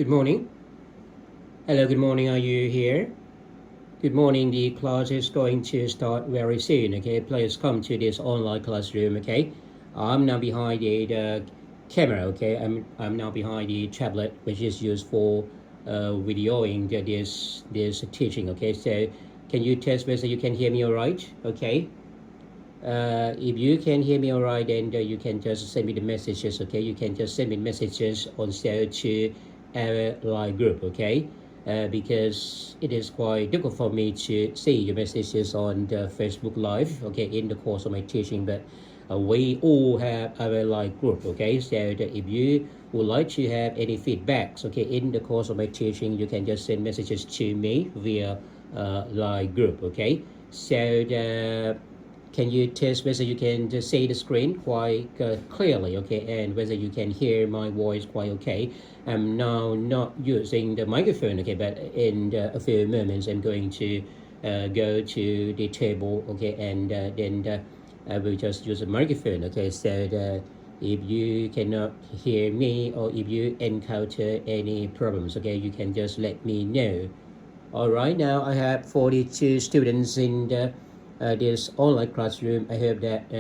Good morning. Hello, good morning. Are you here? Good morning. The class is going to start very soon. Okay, please come to this online classroom. Okay, I'm now behind the camera. Okay, I'm now behind the tablet, which is used for videoing this teaching. Okay, so can you test whether you can hear me all right? Okay. If you can hear me all right, then you can just send me the messages. Okay, you can just send me messages also to our live group. Okay. Because it is quite difficult for me to see your messages on the Facebook Live, okay, in the course of my teaching, but we all have our live group, okay, so that if you would like to have any feedbacks, okay, in the course of my teaching, you can just send messages to me via live group, okay, so can you test whether you can just see the screen quite clearly, okay, and whether you can hear my voice quite okay? I'm now not using the microphone, okay, but in a few moments I'm going to go to the table, okay, and then I will just use a microphone, okay, so if you cannot hear me or if you encounter any problems, okay, you can just let me know. All right, now I have 42 students in this online classroom. I hope that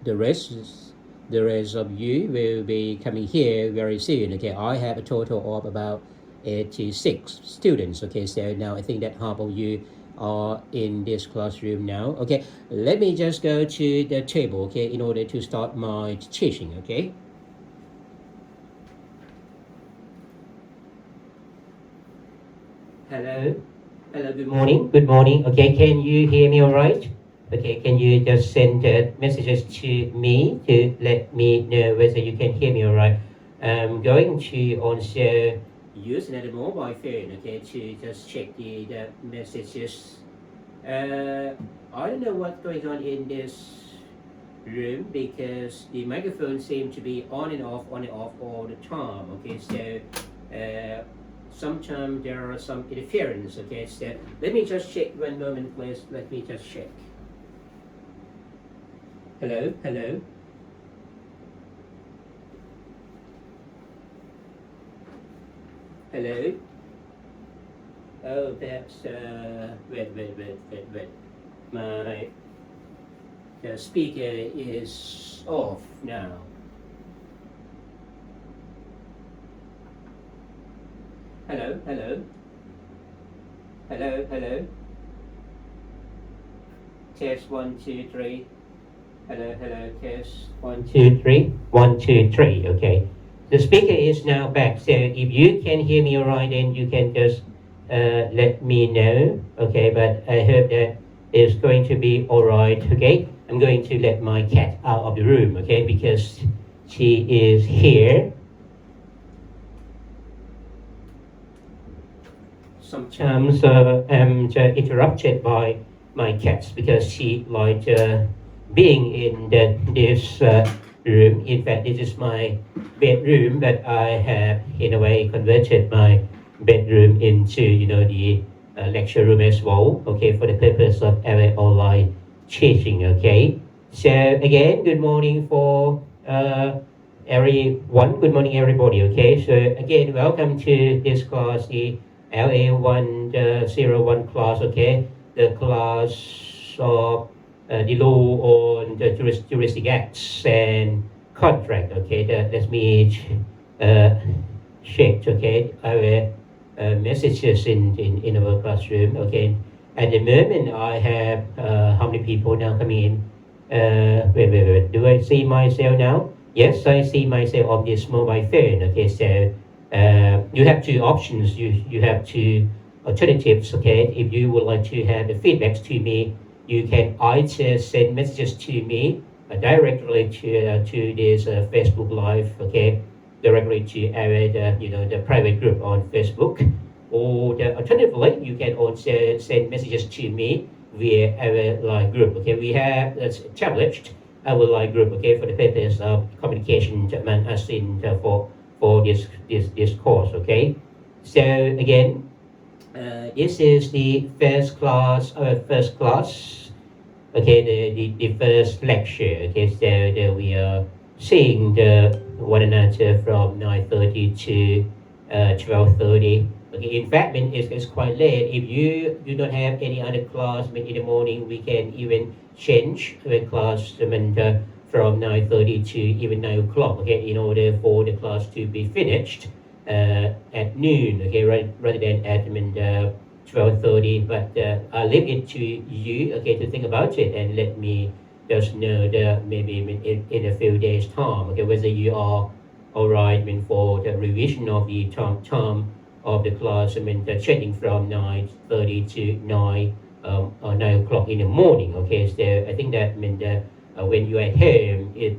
the rest of you will be coming here very soon. Okay, I have a total of about 86 students. Okay, so now I think that half of you are in this classroom now. Okay, let me just go to the table, okay, in order to start my teaching. Okay. Hello. Hello, good morning. Good morning. Okay, can you hear me all right? Okay, can you just send messages to me to let me know whether you can hear me all right? I'm going to also use another mobile phone, okay, to just check the messages. I don't know what's going on in this room because the microphone seems to be on and off all the time, okay, so sometimes there are some interference, okay, so let me just check one moment, please. Let me just check. Hello. Hello. Oh, that's wait. My the speaker is off now. Hello. Test 1, 2, 3. Hello. Test 1, 2, 3. 1, 2, 3. Okay. The speaker is now back. So if you can hear me all right, then you can just let me know. Okay. But I hope that it's going to be all right. Okay. I'm going to let my cat out of the room. Okay, because she is here. Sometimes I'm interrupted by my cats because she likes being in this room. In fact, this is my bedroom, but I have in a way converted my bedroom into the lecture room as well. Okay, for the purpose of our online teaching. Okay, so again, good morning for everyone. Good morning, everybody. Okay, so again, welcome to this class, the LA101 class, okay, the class of the law on the juristic acts and contract, okay, let me check, okay, our messages in our classroom, okay. At the moment, I have how many people now coming in? Wait, do I see myself now? Yes, I see myself on this mobile phone, okay, so you have two options. You have two alternatives. Okay, if you would like to have the feedbacks to me, you can either send messages to me directly to this Facebook Live. Okay, directly to our the private group on Facebook, or alternatively, you can also send messages to me via our live group. Okay, we have established our live group. Okay, for the purpose of communication among us in for this course, okay? So again, this is the first class, okay, the first lecture, okay? So we are seeing one another from 9:30 to 12:30. Okay, in fact, I mean, it's quite late. If you don't have any other class, I mean, in the morning, we can even change the class, I mean, from 9:30 to even 9 o'clock, okay, in order for the class to be finished at noon, okay, rather than at, I mean, 12:30. But I'll leave it to you, okay, to think about it and let me just know that maybe in a few days' time, okay, whether you are all right, I mean, for the revision of the term of the class, I mean, the changing from 9:30 to 9 o'clock in the morning, okay, so I think that, I mean, when you're at home, it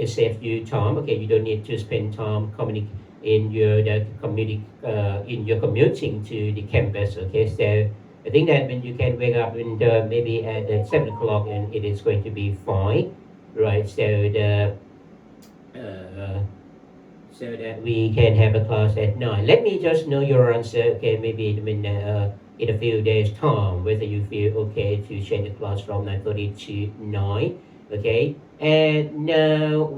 saves you time, okay, you don't need to spend time in your commuting to the campus, okay, so I think that when you can wake up and maybe at 7 o'clock and it is going to be fine, right? Uh, so that we can have a class at 9. Let me just know your answer, okay, maybe in a few days' time, whether you feel okay to change the class from 9:30 to 9, okay? And now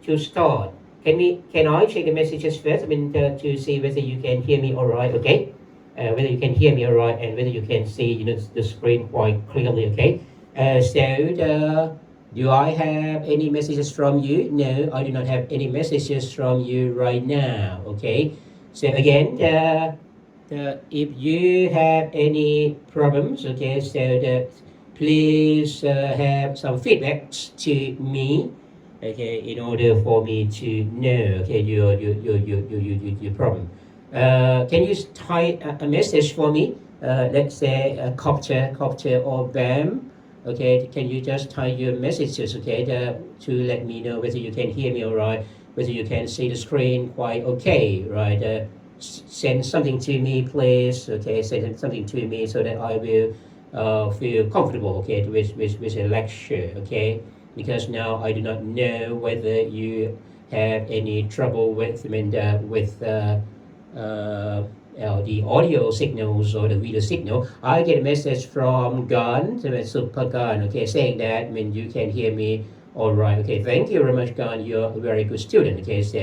to start, can I check the messages first, I mean, to see whether you can hear me all right, okay? Whether you can hear me all right and whether you can see, the screen quite clearly, okay? Do I have any messages from you? No, I do not have any messages from you right now, okay? So again, if you have any problems, okay, please have some feedbacks to me, okay, in order for me to know, okay, your problem. Can you type a message for me? Let's say copter or BAM. Okay, can you just type your messages, okay, to let me know whether you can hear me all right, whether you can see the screen quite okay, right? Send something to me, please, okay, send something to me so that I will feel comfortable, okay, with a lecture, okay, because now I do not know whether you have any trouble with, I mean, the audio signals or the video signal. I get a message from Gan, Super Gan, okay, saying that, I mean, you can hear me all right. Okay, thank you very much, Gan. You're a very good student. Okay, so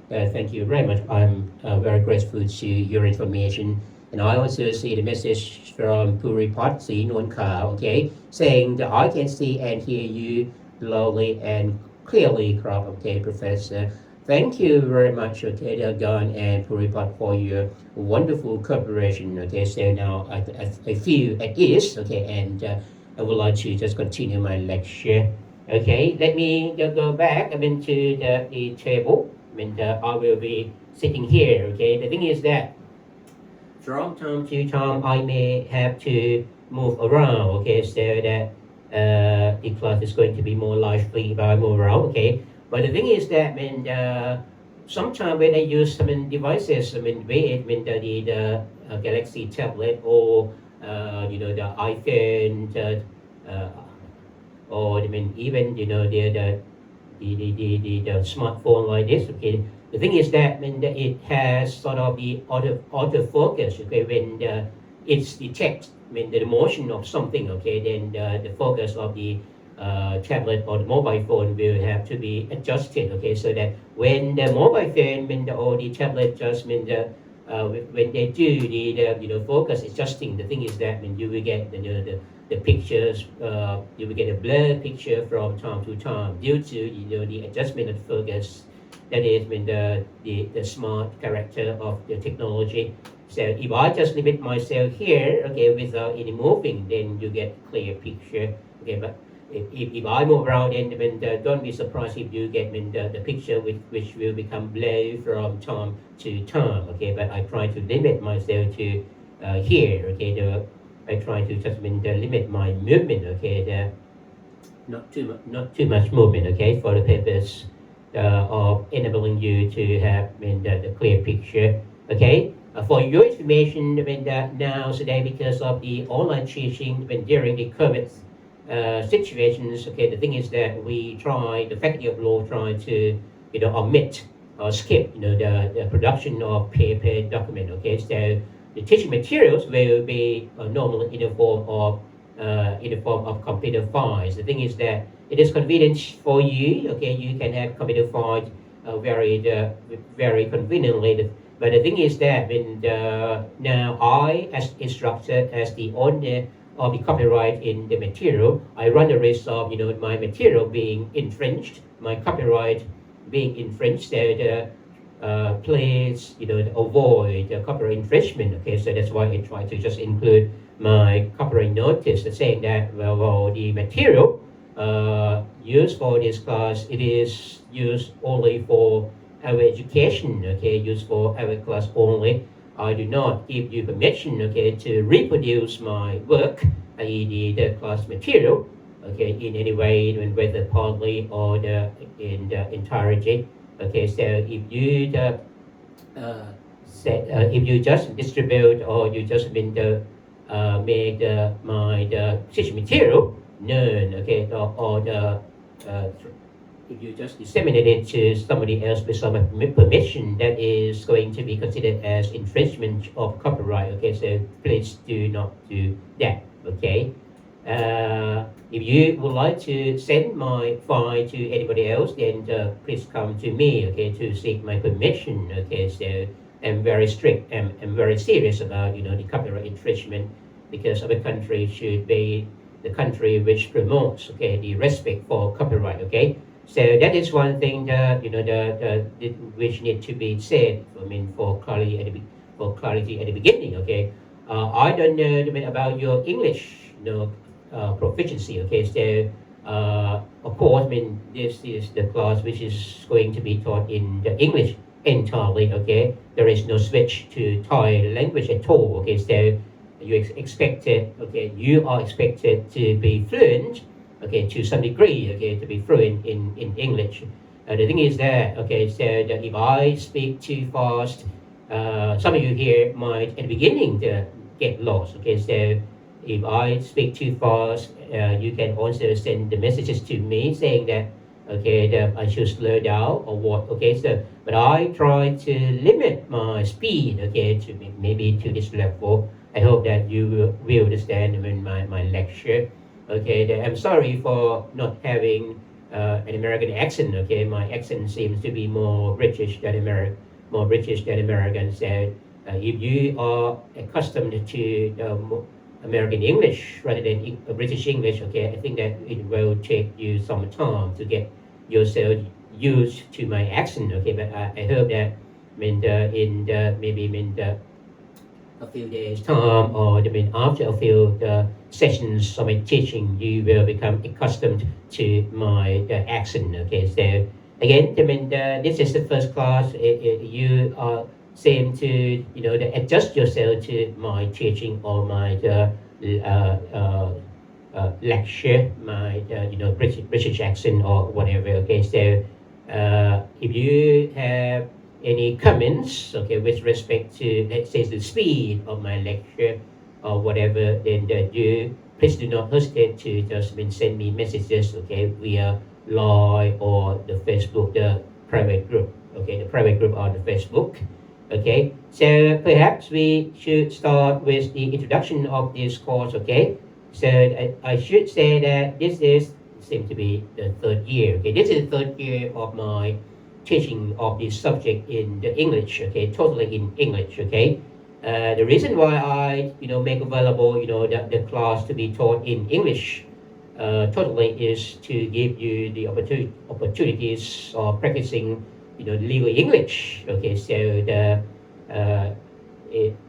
thank you very much. I'm very grateful to your information. And I also see the message from Puripat Nuan Ka, okay, saying that I can see and hear you loudly and clearly, crop. Okay, Professor. Thank you very much, okay, Gan and Puripat, for your wonderful cooperation. Okay, so now I feel at ease, okay, and I would like to just continue my lecture. Okay, let me go back, I mean, to the table. I mean, I will be sitting here, okay. The thing is that from time to time, I may have to move around, okay, so that the class is going to be more lively if I move around, okay. But the thing is that, I mean, sometimes when I use some devices, I mean, be it, I mean, the Galaxy tablet or, the iPhone, or, I mean, even, the smartphone like this, okay. The thing is that, I mean, it has sort of the autofocus, okay, when it's detects, I mean, the motion of something, okay, then the focus of the tablet or the mobile phone will have to be adjusted, okay, so that when the mobile phone or the tablet just when they do the focus adjusting, the thing is that you will get the pictures, you will get a blurred picture from time to time due to the adjustment of the focus. That is the smart character of the technology. So if I just limit myself here, okay, without any moving, then you get a clear picture. Okay, but if I move around, then don't be surprised if you get the picture which will become blurry from time to time. Okay, but I try to limit myself to here. Okay, I try to just limit my movement. Okay, not too much movement. Okay, for the purpose of enabling you to have the clear picture. Okay. For your information, now today, because of the online teaching during the COVID situations, okay, the thing is that the faculty of law try to omit or skip the production of paper document. Okay, so the teaching materials will be normally in the form of computer files. The thing is that it is convenient for you. Okay, you can have computer files very conveniently. But the thing is that now I, as instructor, as the owner of the copyright in the material, I run the risk of my material being infringed, my copyright being infringed. So please avoid copyright infringement. Okay, so that's why I try to just include my copyright notice saying that well the material used for this class, it is used only for our education, okay, used for our class only. I do not give you permission, okay, to reproduce my work, i.e. the class material, okay, in any way, whether partly or in the entirety. Okay, so if you if you just distribute or you just make my teaching material known, okay, or if you just disseminate it to somebody else without permission, that is going to be considered as infringement of copyright. Okay, so please do not do that. Okay. If you would like to send my file to anybody else, then please come to me, okay, to seek my permission. Okay, so I'm very strict and I'm very serious about the copyright infringement, because our country should be the country which promotes the respect for copyright. Okay, so that is one thing that which need to be said. For clarity at the beginning. Okay, I don't know about your English proficiency. Okay, so of course, this is the class which is going to be taught in the English entirely. Okay, there is no switch to Thai language at all. Okay, so you are expected to be fluent, okay, to some degree, okay, to be fluent in English. The thing is that, okay, so that if I speak too fast, some of you here might at the beginning get lost. Okay, so if I speak too fast, you can also send the messages to me saying that, okay, that I should slow down or what. Okay, so but I try to limit my speed, okay, to maybe to this level. I hope that you will understand my lecture. Okay, I'm sorry for not having an American accent. Okay, my accent seems to be more British than American. So if you are accustomed to American English rather than British English, okay, I think that it will take you some time to get yourself used to my accent. Okay, but I hope that maybe a few days time, or after a few sessions of my teaching, you will become accustomed to my accent. Okay, so again, this is the first class. You are same to adjust yourself to my teaching or my lecture, my British accent or whatever. Okay, so if you have any comments, okay, with respect to, let's say, the speed of my lecture or whatever, then please do not hesitate to just send me messages, okay, via Line or the Facebook, the private group, okay, the private group on the Facebook. Okay, so perhaps we should start with the introduction of this course. Okay, so I should say that this seems to be the third year. Okay, this is the third year of my teaching of this subject in the English. Okay, totally in English. Okay, the reason why I make available the class to be taught in English totally is to give you the opportunities of practicing legal English. Okay, so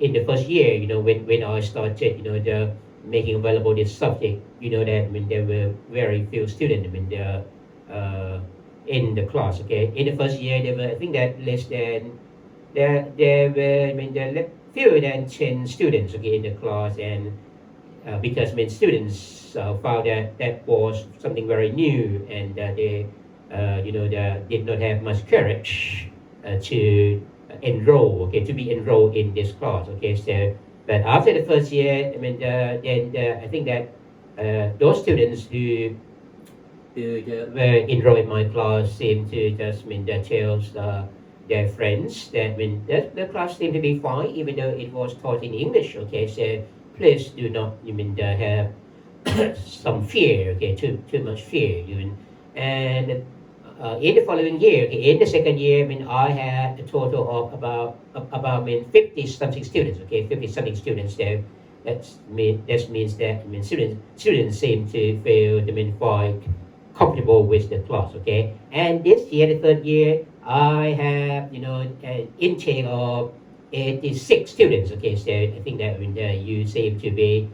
in the first year, when I started, the making available this subject, that there were very few students. In the class. Okay, in the first year, there were, I think that less than there were there fewer than 10 students. Okay, in the class, and because students found that was something very new, and they they did not have much courage to enroll. Okay, to be enrolled in this class. Okay, so but after the first year, then I think that those students who were enrolled in my class seem to just tell their friends that the class seemed to be fine, even though it was taught in English. Okay, so please do not have some fear. Okay, too much fear even. And in the following year, okay, in the second year, I mean, I had a total of about I mean, 50 something students, okay, 50 something students. So that means that, I mean, students seem to feel, I mean, quite comfortable with the class, okay. And this year, the third year, I have, you know, an intake of 86 students, okay. So I think that, I mean, you seem to be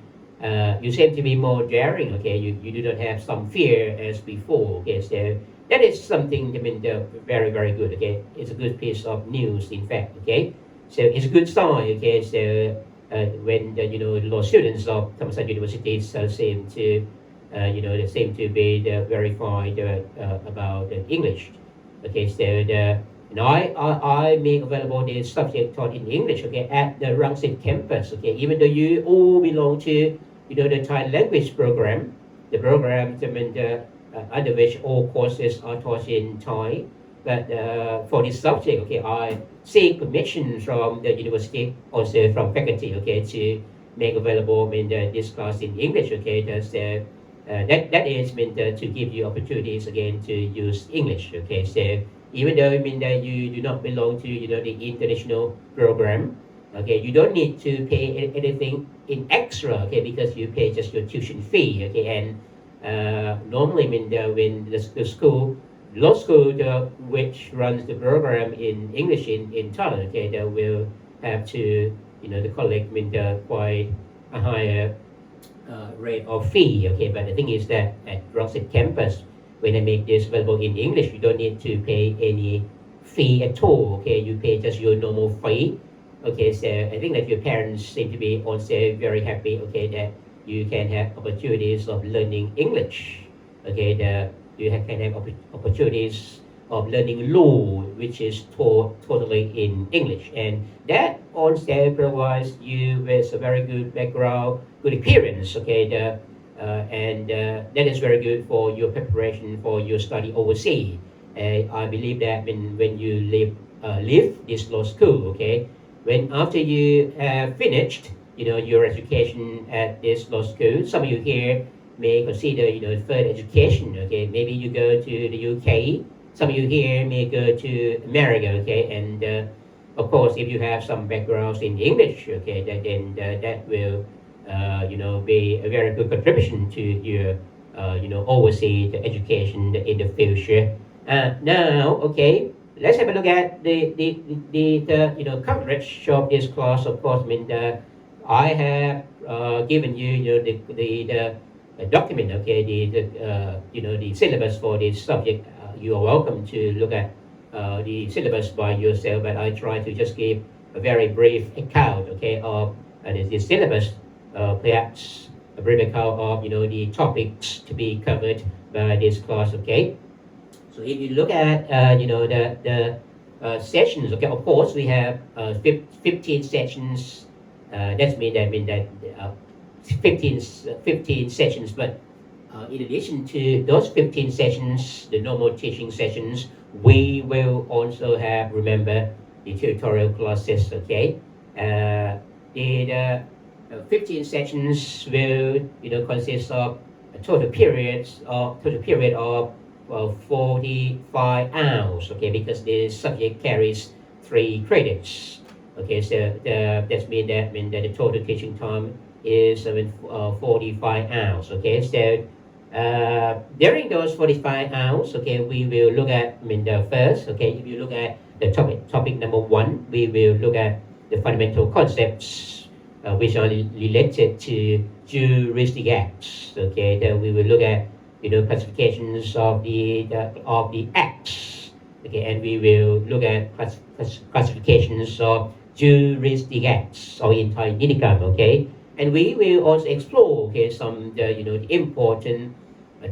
more daring, okay. You do not have some fear as before, okay. So that is something, I mean, very, very good, okay. It's a good piece of news, in fact, okay. So it's a good sign, okay. So when you know, the law students of Thammasat University seem to they seem to be verified about English, okay. So I make available the subject taught in English, okay, at the Rangsit campus, okay. Even though you all belong to, you know, the Thai language program, the program, I mean, under which all courses are taught in Thai, but for this subject, okay, I seek permission from the university, also from faculty, okay, to make available, I mean, this class in English, okay. That is meant to give you opportunities again to use English, okay. So even though, I mean, that you do not belong to, you know, the international program, okay, you don't need to pay anything in extra, okay, because you pay just your tuition fee, okay. And normally, I mean, when the school, law school, which runs the program in English in Thailand, okay, they will have to, you know, the collect, I mean, quite a higher rate of fee, okay. But the thing is that at Rockset campus, when I make this available in English, you don't need to pay any fee at all, okay. You pay just your normal fee, okay. So I think that your parents seem to be also very happy, okay, that you can have opportunities of learning English, okay. Can have opportunities of learning law, which is taught totally in English, and that also provides you with a very good background, good experience, okay. That is very good for your preparation for your study overseas. I believe that when you leave this law school, okay, when after you have finished, you know, your education at this law school, some of you here may consider, you know, further education, okay. Maybe you go to the UK. Some of you here may go to America, okay. And of course, if you have some backgrounds in English, okay, then that will be a very good contribution to your overseas education in the future. Now, okay, let's have a look at the coverage of this class. Of course, I mean, I have given you, you know, the document, okay, the syllabus for this subject. You are welcome to look at the syllabus by yourself, but I try to just give a very brief account, okay, of the syllabus, perhaps a brief account of, you know, the topics to be covered by this class, okay. So if you look at the sessions, okay, of course we have 15 sessions. That mean that 15 sessions, but in addition to those 15 sessions, the normal teaching sessions, we will also have, remember, the tutorial classes, okay. The 15 sessions will, you know, consist of a total period of 45 hours, okay, because the subject carries 3 credits, okay. So that means that the total teaching time is 45 hours, okay. So during those 45 hours, okay, we will look at, the first, okay, if you look at the topic number 1, we will look at the fundamental concepts which are related to juristic acts, okay. Then we will look at, you know, classifications of the acts, okay, and we will look at classifications of juristic acts, or in Thai Nitikam, okay. And we will also explore, okay, some the important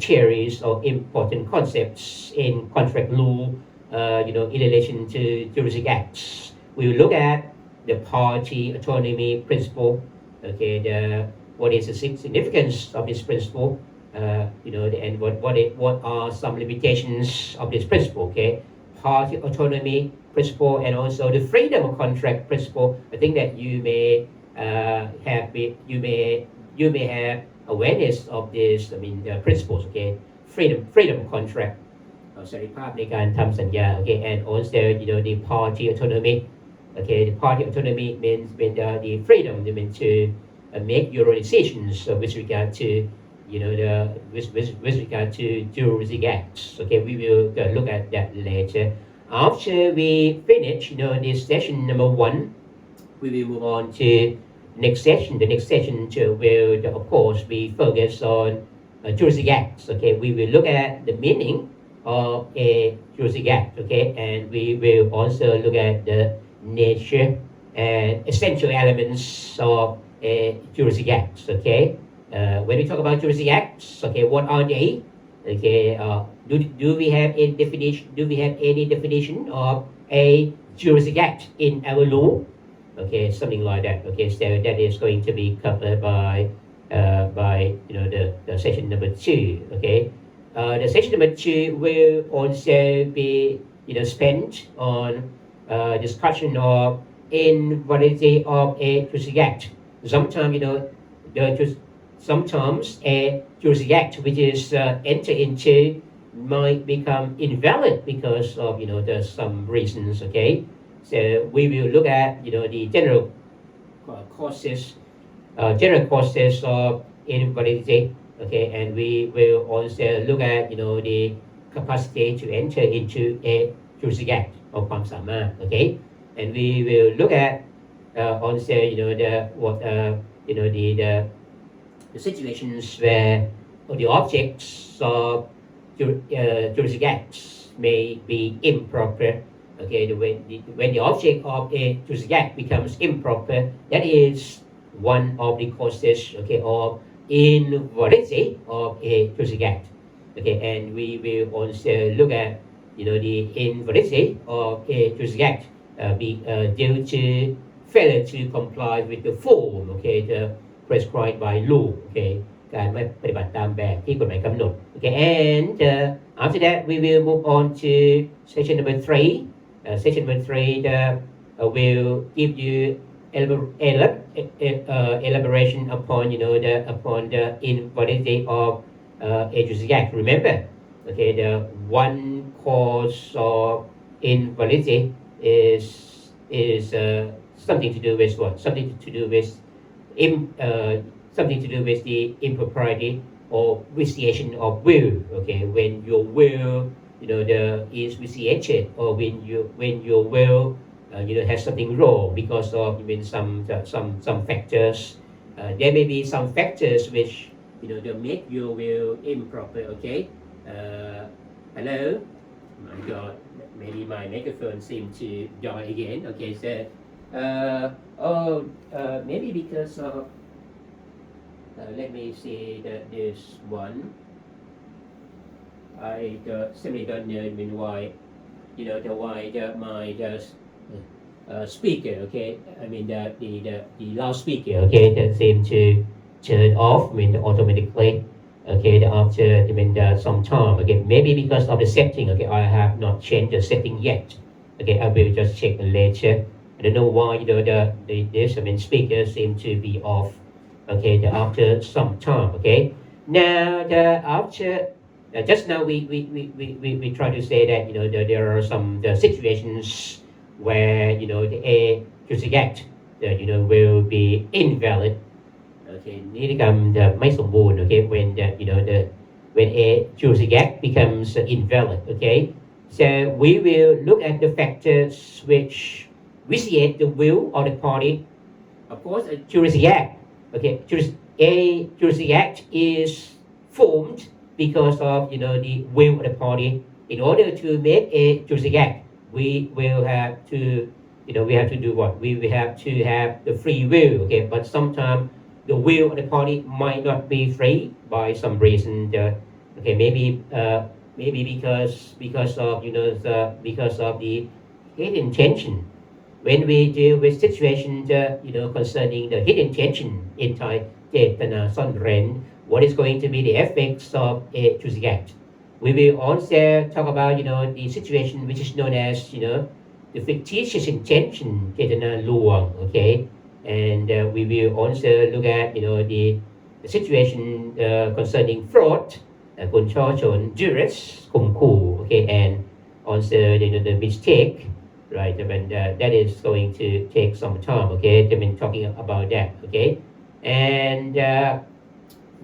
theories or important concepts in contract law, in relation to juristic acts. We will look at the party autonomy principle, okay, what is the significance of this principle, and what are some limitations of this principle, okay, party autonomy principle, and also the freedom of contract principle. I think that you may have awareness of this. The principles, okay, freedom of contract เสรีภาพในการทำสัญญา okay and also the party autonomy okay the party autonomy means the freedom to make your own decisions with regard to with regard to juristic acts okay we will look at that later after we finish this session number 1 we will move on to next session the next session will of course be focused on juristic acts okay we will look at the meaning of a juristic act okay and we will also look at the nature and essential elements of a juristic act okay when we talk about juristic acts okay what are they okay do we have any definition of a juristic act in our law okay something like that okay so that is going to be covered by the session number 2 okay the session number 2 will also be spent on discussion of invalidity of a juristic act sometimes sometimes a juristic act which is entered into might become invalid because of there's some reasons okay so we will look at the general causes of invalidity okay and we will also look at the capacity to enter into a juristic act of ความสามารถ okay and we will look at also the situations where the objects of juristic acts may be improper okay when the object of a juristic act becomes improper that is one of the causes okay of invalidity of a juristic act okay and we will also look at the invalidity of a juristic act due to failure to comply with the form okay the prescribed by law okay การไม่ปฏิบัติตามแบบที่กฎหมายกำหนด okay and after that we will move on to section number 3 section number 3 will give you elaboration upon upon the invalidity of a juristic act remember okay the one cause of invalidity is something to do with what something to do with something to do with the impropriety or vitiation of will okay when your will is vitiated or when your will has something wrong because of some factors there may be some factors which they make your will improper okay hello my god maybe my microphone seemed to die again okay so maybe because of let me see this one I simply don't know why my speaker okay I mean the loudspeaker okay that seem to turn off automatically okay after some time okay maybe because of the setting okay I have not changed the setting yet okay I will just check later I don't know why this speaker seem to be off okay after some time okay now after just now we try to say that there are some situations where a juristic act will be invalid okay นิติกรรมจะไม่สมบูรณ์ okay when a juristic act becomes invalid okay so we will look at the factors which vitiate the will of the party of course a juristic act okay a juristic act is formed because of the will of the party in order to make a juristic act we will have to we have to do what we have to have the free will okay but sometimes the will of the party might not be free by some reason okay maybe because of because of the hidden intention when we deal with situations concerning the hidden intention in Thai เจตนาซ่อนเร้น what is going to be the effects of a juristic act we will also talk about the situation which is known as the fictitious intention เจตนาลวง okay and we will also look at the situation concerning fraud คนช่อชน duress ข่มขู่ okay okay, and also the mistake, right? I mean, that is going to take some time, okay? I mean, talking about that, okay? And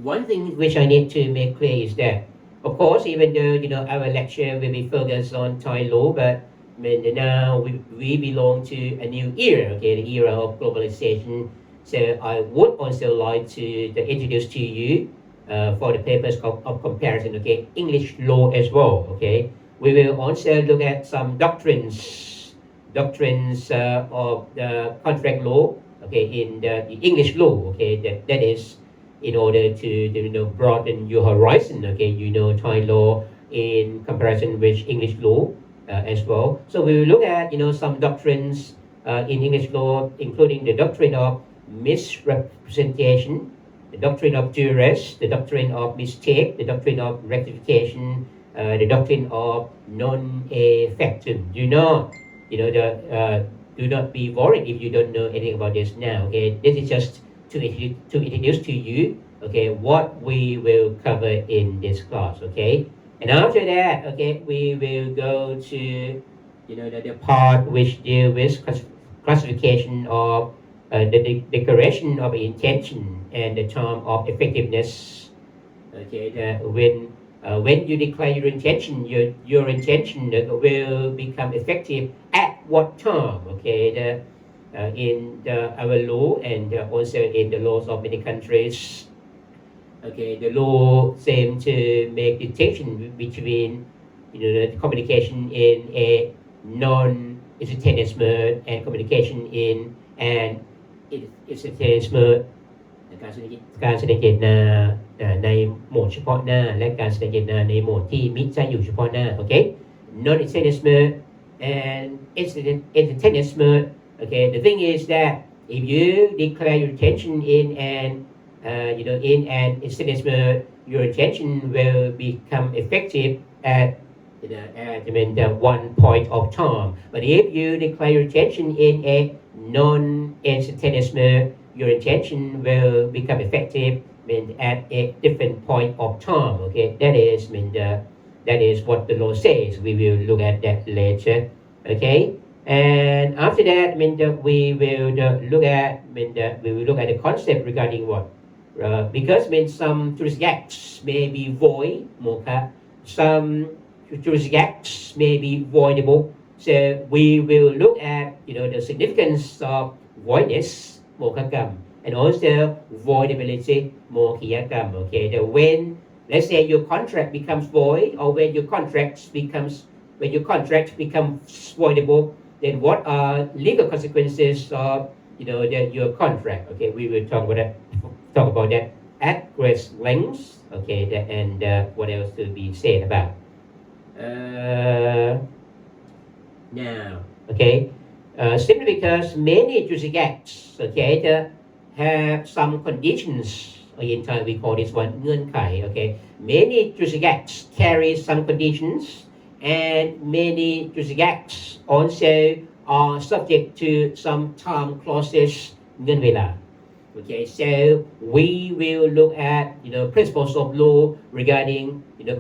one thing which I need to make clear is that, of course, even though our lecture will be focused on Thai law, but I mean, now we belong to a new era, okay, the era of globalization. So I would also like to introduce to you, for the purpose of comparison, okay, English law as well, okay. We will also look at some doctrines of the contract law, okay, in the English law, okay, that is in order to broaden your horizon, okay, Thai law in comparison with English law as well. So we will look at some doctrines in English law, including the doctrine of misrepresentation, the doctrine of duress, the doctrine of mistake, the doctrine of rectification, the doctrine of non-effectum. Do not be worried if you don't know anything about this now. Okay, this is just to introduce to you, okay, what we will cover in this class. Okay, and after that, okay, we will go to the part which deal with classification of the declaration of intention and the term of effectiveness. Okay, when you declare your intention, your intention will become effective at what time? Okay, in our law and also in the laws of many countries. Okay, the law seems to make distinction between the communication in a non-instantaneous mode and communication in an instantaneous mode. การแสดงเจตนาในโหมดเฉพาะหน้าและการแสดงเจตนาในโหมดที่มิใช่อยู่เฉพาะหน้า okay, non-instantaneous mode and instantaneous mode. Okay, the thing is that if you declare your intention in an instantaneous mode, your intention will become effective at the one point of time. But if you declare your intention in a non-instantaneous mode, your intention will become effective at a different point of time. Okay, that is what the law says. We will look at that later. Okay, and after that, we will look at the concept regarding what, because some juristic acts may be void, some juristic acts may be voidable. So we will look at the significance of voidness, and also voidability, okay, when let's say your contract becomes void, or when your contract becomes voidable, then what are legal consequences of your contract? Okay, we will talk about that at great length. Okay, and what else to be said about now? Okay, simply because many juristic acts, okay, have some conditions. In Thai we call this one เงื่อนไข okay, many juristic acts carry some conditions, and many juristic acts also are subject to some time clauses, เงื่อนเวลา. Okay, so we will look at principles of law regarding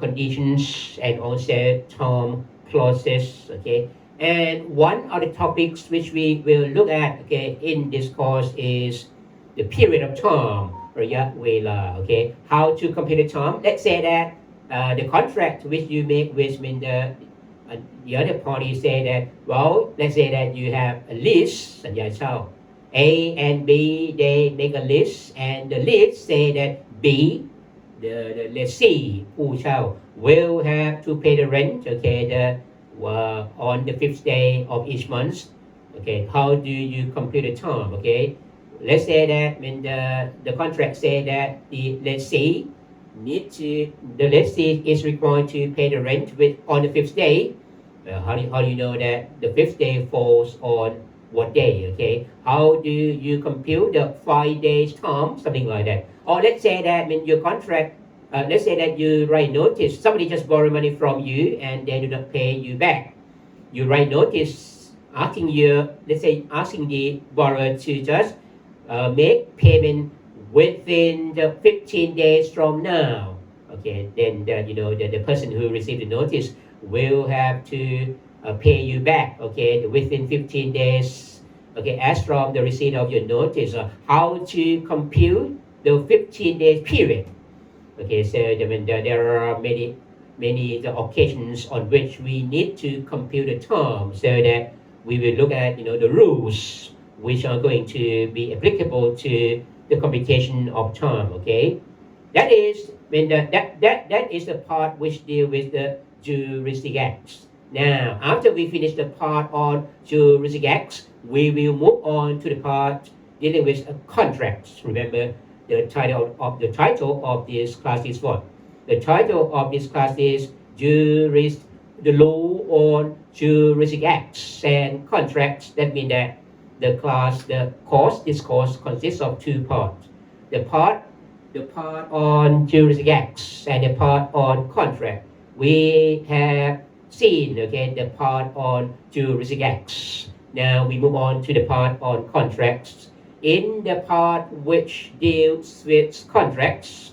conditions and also time clauses. Okay, and one of the topics which we will look at, okay, in this course is the period of time, ระยะเวลา. Okay, how to compute the time. Let's say that the contract which you make with the other party say that, well, let's say that you have a lease, สัญญาเช่า. A and B, they make a list, and the list say that B, the lessee, ผู้เช่า, will have to pay the rent, okay, on the 5th day of each month. Okay, how do you compute the time? Okay, let's say that when the contract say that the lessee is required to pay the rent on the 5th day. How do you know that the 5th day falls on what day? Okay, how do you compute the 5 days time, something like that? Or let's say that your contract, let's say that you write notice, somebody just borrow money from you and they do not pay you back. You write notice asking the borrower to just make payment within the 15 days from now. Okay, then the person who received the notice will have to pay you back, okay, within 15 days, okay, as from the receipt of your notice. How to compute the 15 days period? Okay, so there are many the occasions on which we need to compute the term, so that we will look at the rules which are going to be applicable to the computation of term. Okay, that is that is the part which deal with the juristic acts. Now, after we finish the part on juristic acts, we will move on to the part dealing with contracts. Remember, the title of this class is what? The title of this class is the law on juristic acts and contracts. That means that this course consists of two parts. The part on juristic acts and the part on contract. We have seen, okay, the part on juristic acts. Now we move on to the part on contracts. In the part which deals with contracts,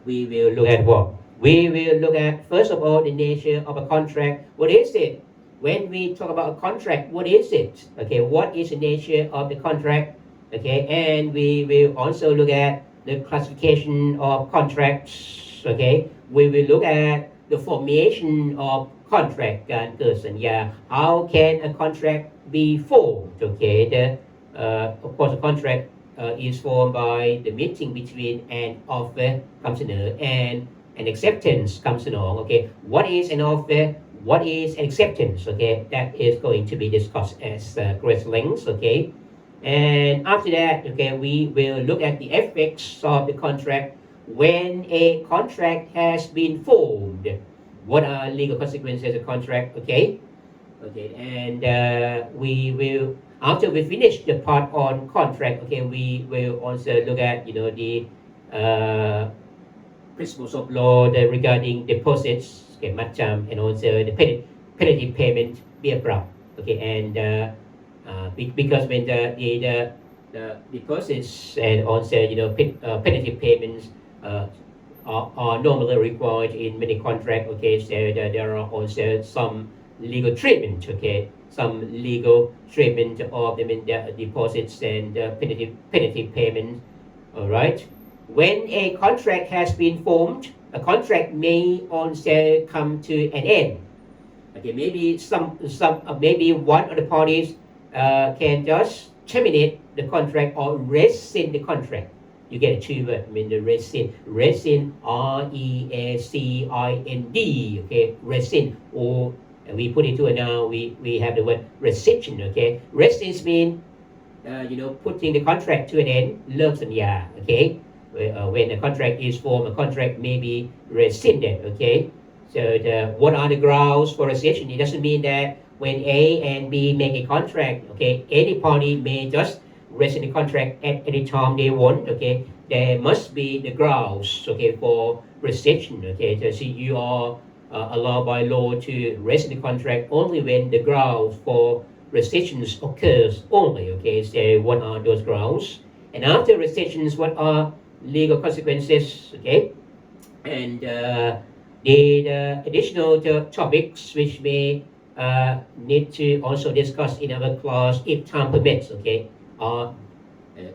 we will look at what? We will look at, first of all, the nature of a contract. What is it? When we talk about a contract, what is it? Okay, what is the nature of the contract? Okay, and we will also look at the classification of contracts. Okay, we will look at the formation of contract. How can a contract be formed? Okay, of course, a contract is formed by the meeting between an offer comes and an acceptance comes along. Okay, what is an offer? What is an acceptance? Okay, that is going to be discussed as great lengths. Okay, and after that, okay, we will look at the effects of the contract when a contract has been formed. What are legal consequences of contract? Okay, and we will, after we finish the part on contract, okay, we will also look at the principles of law regarding deposits, okay, matcham, and also the penalty payment beer brown. Okay, and because when the deposits and also penalty payments are normally required in many contracts. Okay, so there are also some legal treatment. Okay, some legal treatment of the deposits and penalty payments. All right. When a contract has been formed, a contract may also come to an end. Okay, maybe maybe one of the parties can just terminate the contract or rescind the contract. You get two words. The rescind, REACIND. Okay, rescind. Or we put it to a noun. We have the word rescission. Okay, rescind means putting the contract to an end. Okay. When a contract is formed, a contract may be rescinded. Okay, so what are the grounds for rescission? It doesn't mean that when A and B make a contract, okay, any party may just rescind the contract at any time they want. Okay, there must be the grounds, okay, for rescission. Okay, so you are allowed by law to rescind the contract only when the grounds for rescissions occurs only. Okay, so what are those grounds? And after rescissions, what are legal consequences? Okay, and the additional topics which may need to also discuss in our class if time permits. Okay,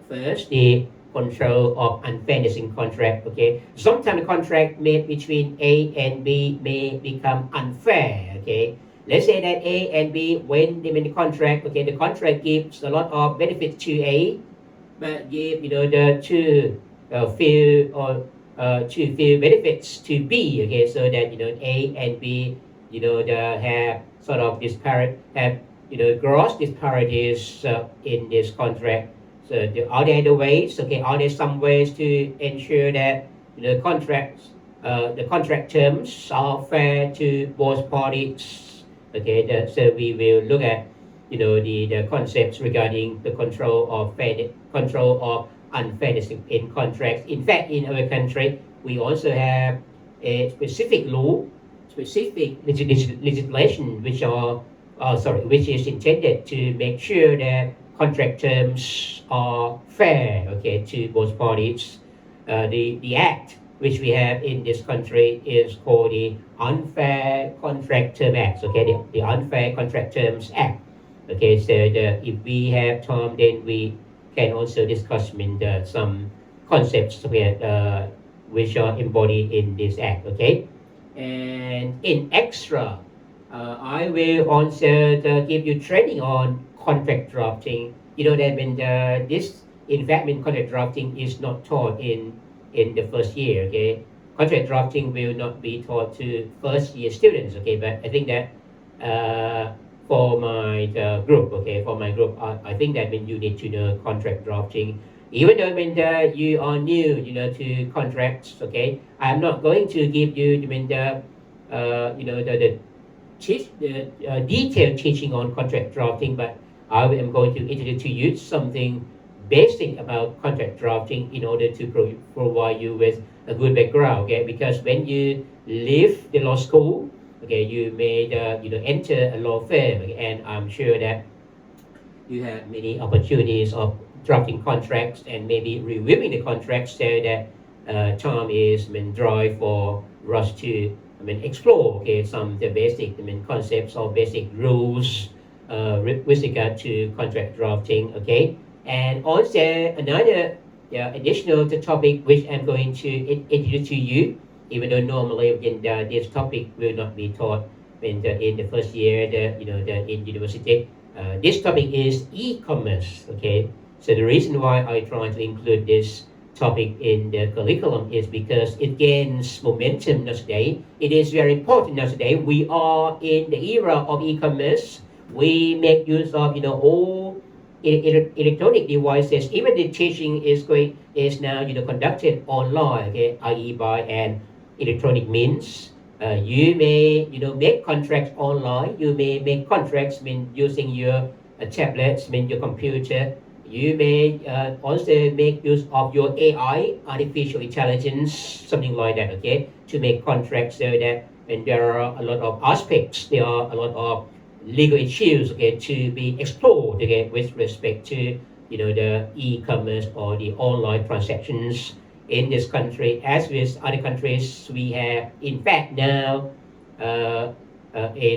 first, the control of unfairness in contract. Okay, sometimes the contract made between A and B may become unfair. Okay, let's say that A and B, when they make the contract, okay, the contract gives a lot of benefits to A, but give the two few benefits to B. Okay, so that A and B have sort of gross disparities in this contract. So are there the ways? Okay, are there some ways to ensure that the contract terms are fair to both parties? Okay, so we will look at the concepts regarding the control of unfairness in contracts. In fact, in our country, we also have a specific law, specific legislation which is intended to make sure that contract terms are fair, okay, to both parties. The act which we have in this country is called the Unfair Contract Term Act. Okay, the Unfair Contract Terms Act. Okay, so if we have time, then we can also discuss some concepts which are embodied in this act. Okay, and in extra, I will also give you training on contract drafting. You know that this in fact contract drafting is not taught in the first year. Okay, contract drafting will not be taught to first year students. Okay, but I think that for my group, okay, for my group, I think that you need to know contract drafting. Even though you are new, to contracts. Okay, I'm not going to give you the detailed teaching on contract drafting, but I am going to introduce to you something basic about contract drafting in order to provide you with a good background. Okay, because when you leave the law school, okay, you may enter a law firm, okay, and I'm sure that you have many opportunities of drafting contracts and maybe reviewing the contracts so that time is dry for us to explore some of the basic concepts or basic rules with regard to contract drafting. Okay, and also another additional topic which I'm going to introduce to you, even though normally this topic will not be taught in the first year in university. This topic is e-commerce. Okay, so the reason why I try to include this topic in the curriculum is because it gains momentum nowadays. It is very important nowadays. We are in the era of e-commerce. We make use of all electronic devices. Even the teaching is now conducted online. Okay, i.e. by an electronic means. You may make contracts online. You may make contracts using your tablets, your computer. You may also make use of your AI, artificial intelligence, something like that. Okay, to make contracts so that when there are a lot of aspects, there are a lot of legal issues, okay, to be explored, okay, with respect to the e-commerce or the online transactions in this country. As with other countries, we have in fact now a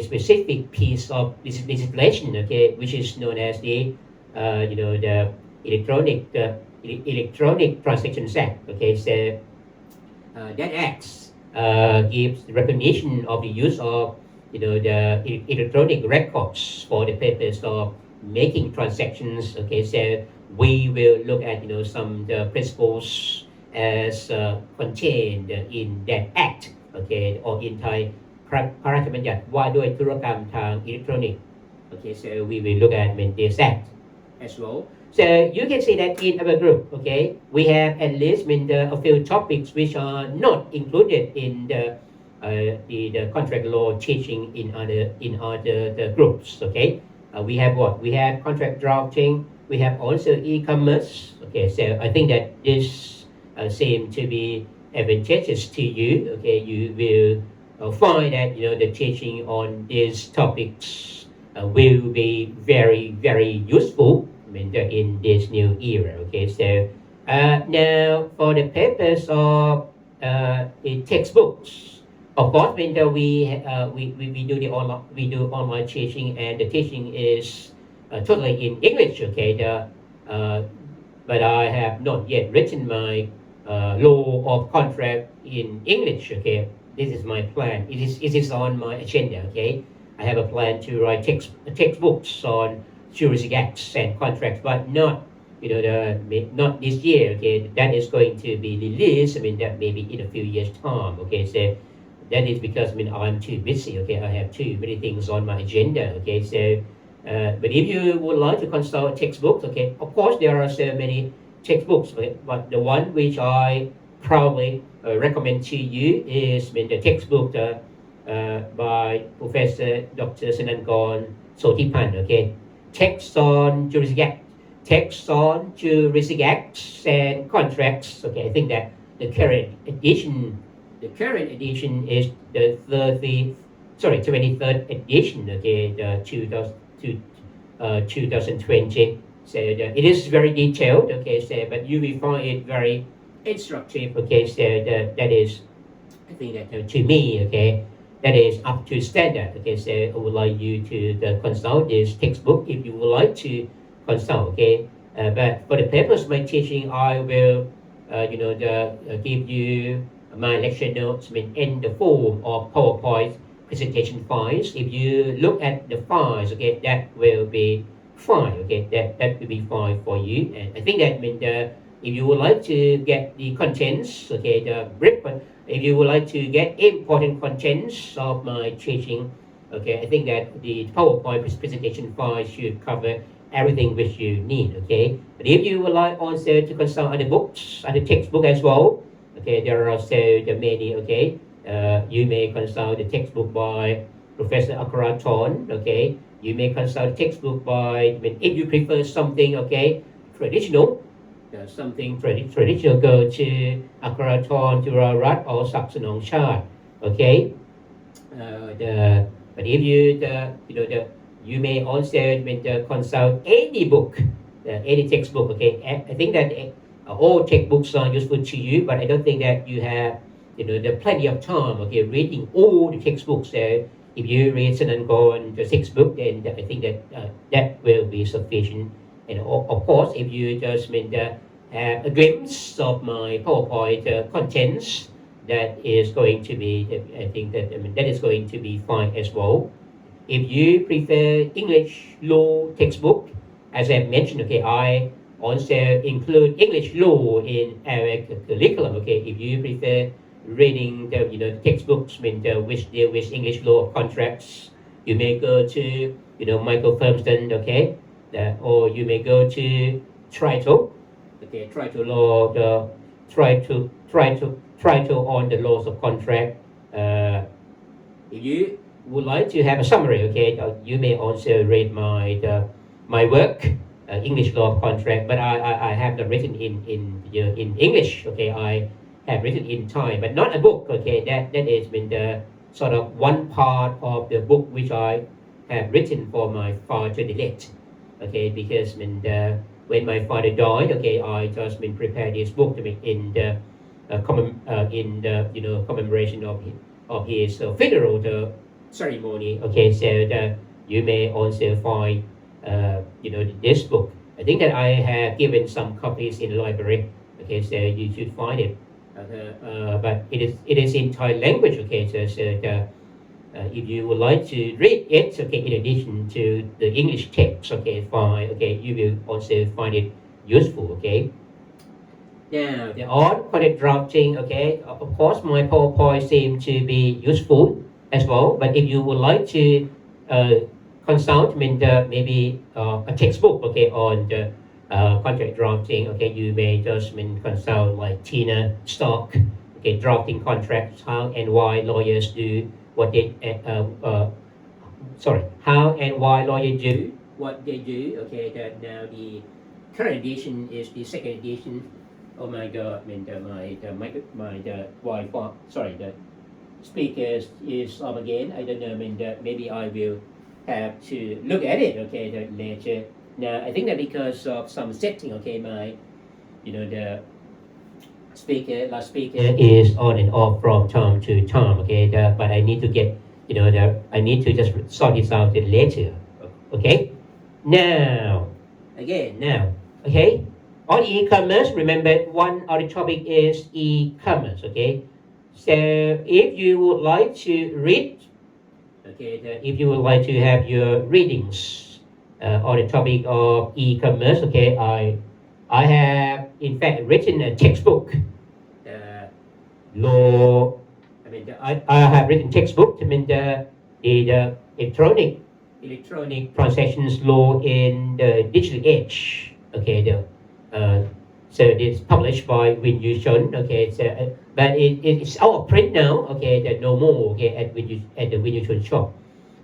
specific piece of legislation, okay, which is known as the the electronic transactions act. Okay, so that act gives recognition of the use of the electronic records for the purpose of making transactions. Okay, so we will look at some the principles as contained in that act. Okay, or in Thai พระราชบัญญัติว่าด้วยธุรกรรมทางอิเล็กทรอนิกส์ Okay, so we will look at this act as well. So you can see that in our group, okay, we have at least a few topics which are not included in the contract law teaching in other the groups. Okay, we have what? We have contract drafting. We have also e-commerce. Okay, so I think that this seem to be advantageous to you. Okay, you will find that the teaching on these topics will be very useful in this new era. Okay, so now for the purpose of the textbooks, of course, we do online teaching, and the teaching is totally in English. Okay, but I have not yet written my law of contract in English. Okay, this is my plan. It is on my agenda. Okay, I have a plan to write textbooks on juristic acts and contracts, but not not this year. Okay, that is going to be released. That maybe in a few years' time. Okay, so that is because I'm too busy. Okay, I have too many things on my agenda. Okay, so but if you would like to consult textbooks, okay, of course there are so many textbooks, okay, but the one which I probably recommend to you is the textbook by Professor Dr. Sanangon Sotipan. Okay, text on juristic act, text on juristic acts and contracts. Okay, I think that the current edition is the 23rd edition. Okay, the 2020. So it is very detailed. Okay, so but you will find it very instructive. Okay, so that is, I think that to me, okay, that is up to standard. Okay, so I would like you to consult this textbook if you would like to consult. Okay, but for the purpose of my teaching, I will, give you my lecture notes, in the form of PowerPoint presentation files. If you look at the files, okay, that will be fine. Okay, that will be fine for you. And I think that if you would like to get the contents, okay, the brief, if you would like to get important contents of my teaching, okay, I think that the PowerPoint presentation file should cover everything which you need. Okay, but if you would like also to consult other books, other textbook as well, okay, there are also the many. Okay, you may consult the textbook by Professor Akaraton. Okay, you may consult textbook by, if you prefer something, okay, traditional, something traditional, go to Akaraton, Turarat, or Saksanong Chat. Okay, but if you may also consult any book, any textbook. Okay, I think that all textbooks are useful to you, but I don't think that you have the plenty of time. Okay, reading all the textbooks. So if you read and go on the textbook, then I think that that will be sufficient. And of course, if you just have a glimpse of my PowerPoint contents, that is going to be, I think that that is going to be fine as well. If you prefer English law textbook, as I mentioned, okay, I also include English law in our curriculum. Okay, if you prefer reading the textbooks which deal with English law of contracts, you may go to Michael Firmston. Okay, or you may go to Trito. Okay, Trito law, the Trito on the laws of contract. If you would like to have a summary, okay, you may also read my work, English law of contract, but I have them written in English. Okay, I have written in Thai, but not a book. Okay, that is the sort of one part of the book which I have written for my father to delete. Okay, because when my father died, okay, I just prepared this book to make in the commemoration of his funeral ceremony. Okay, so you may also find this book. I think that I have given some copies in the library. Okay, so you should find it. But it is in Thai language. Okay, so if you would like to read it, okay, in addition to the English text, okay, fine. Okay, you will also find it useful. Okay. Now, the on content drafting, okay, of course, my PowerPoint seems to be useful as well. But if you would like to consult, maybe a textbook, okay, on the contract drafting, okay, you may just consult like Tina Stock, okay, drafting contracts, how and why lawyers do what they, how and why lawyers do what they do. Okay, that now the current edition is the second edition. Oh my God! The Wi-Fi. Sorry, the speaker is up again. I don't know. Maybe I will have to look at it. Okay, later. Now I think that because of some setting. Okay, the last speaker is on and off from time to time. Okay, but I need to get I need to just sort this out later. Okay. Now, okay. On e-commerce, remember one of the topic is e-commerce. Okay, so if you would like to read, okay, if you would like to have your readings on the topic of e-commerce, okay, I have in fact written a textbook. Law. I have written textbook. The electronic transactions law in the digital age. Okay, so it's published by Win Yu Shun. Okay, so, but it's out of print now. Okay, there's no more. Okay, at the Win Yu Shun shop.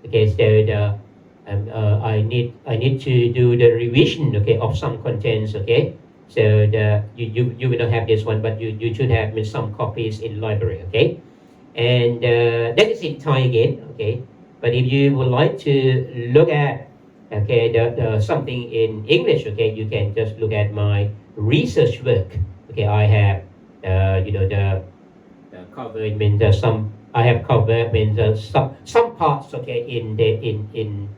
Okay, so I need to do the revision. Okay, of some contents. Okay, so you will not have this one, but you should have some copies in the library. Okay, and that is in Thai again. Okay, but if you would like to look at the something in English, okay, you can just look at my research work. Okay, I have the covered means some I have covered means some parts, okay, in the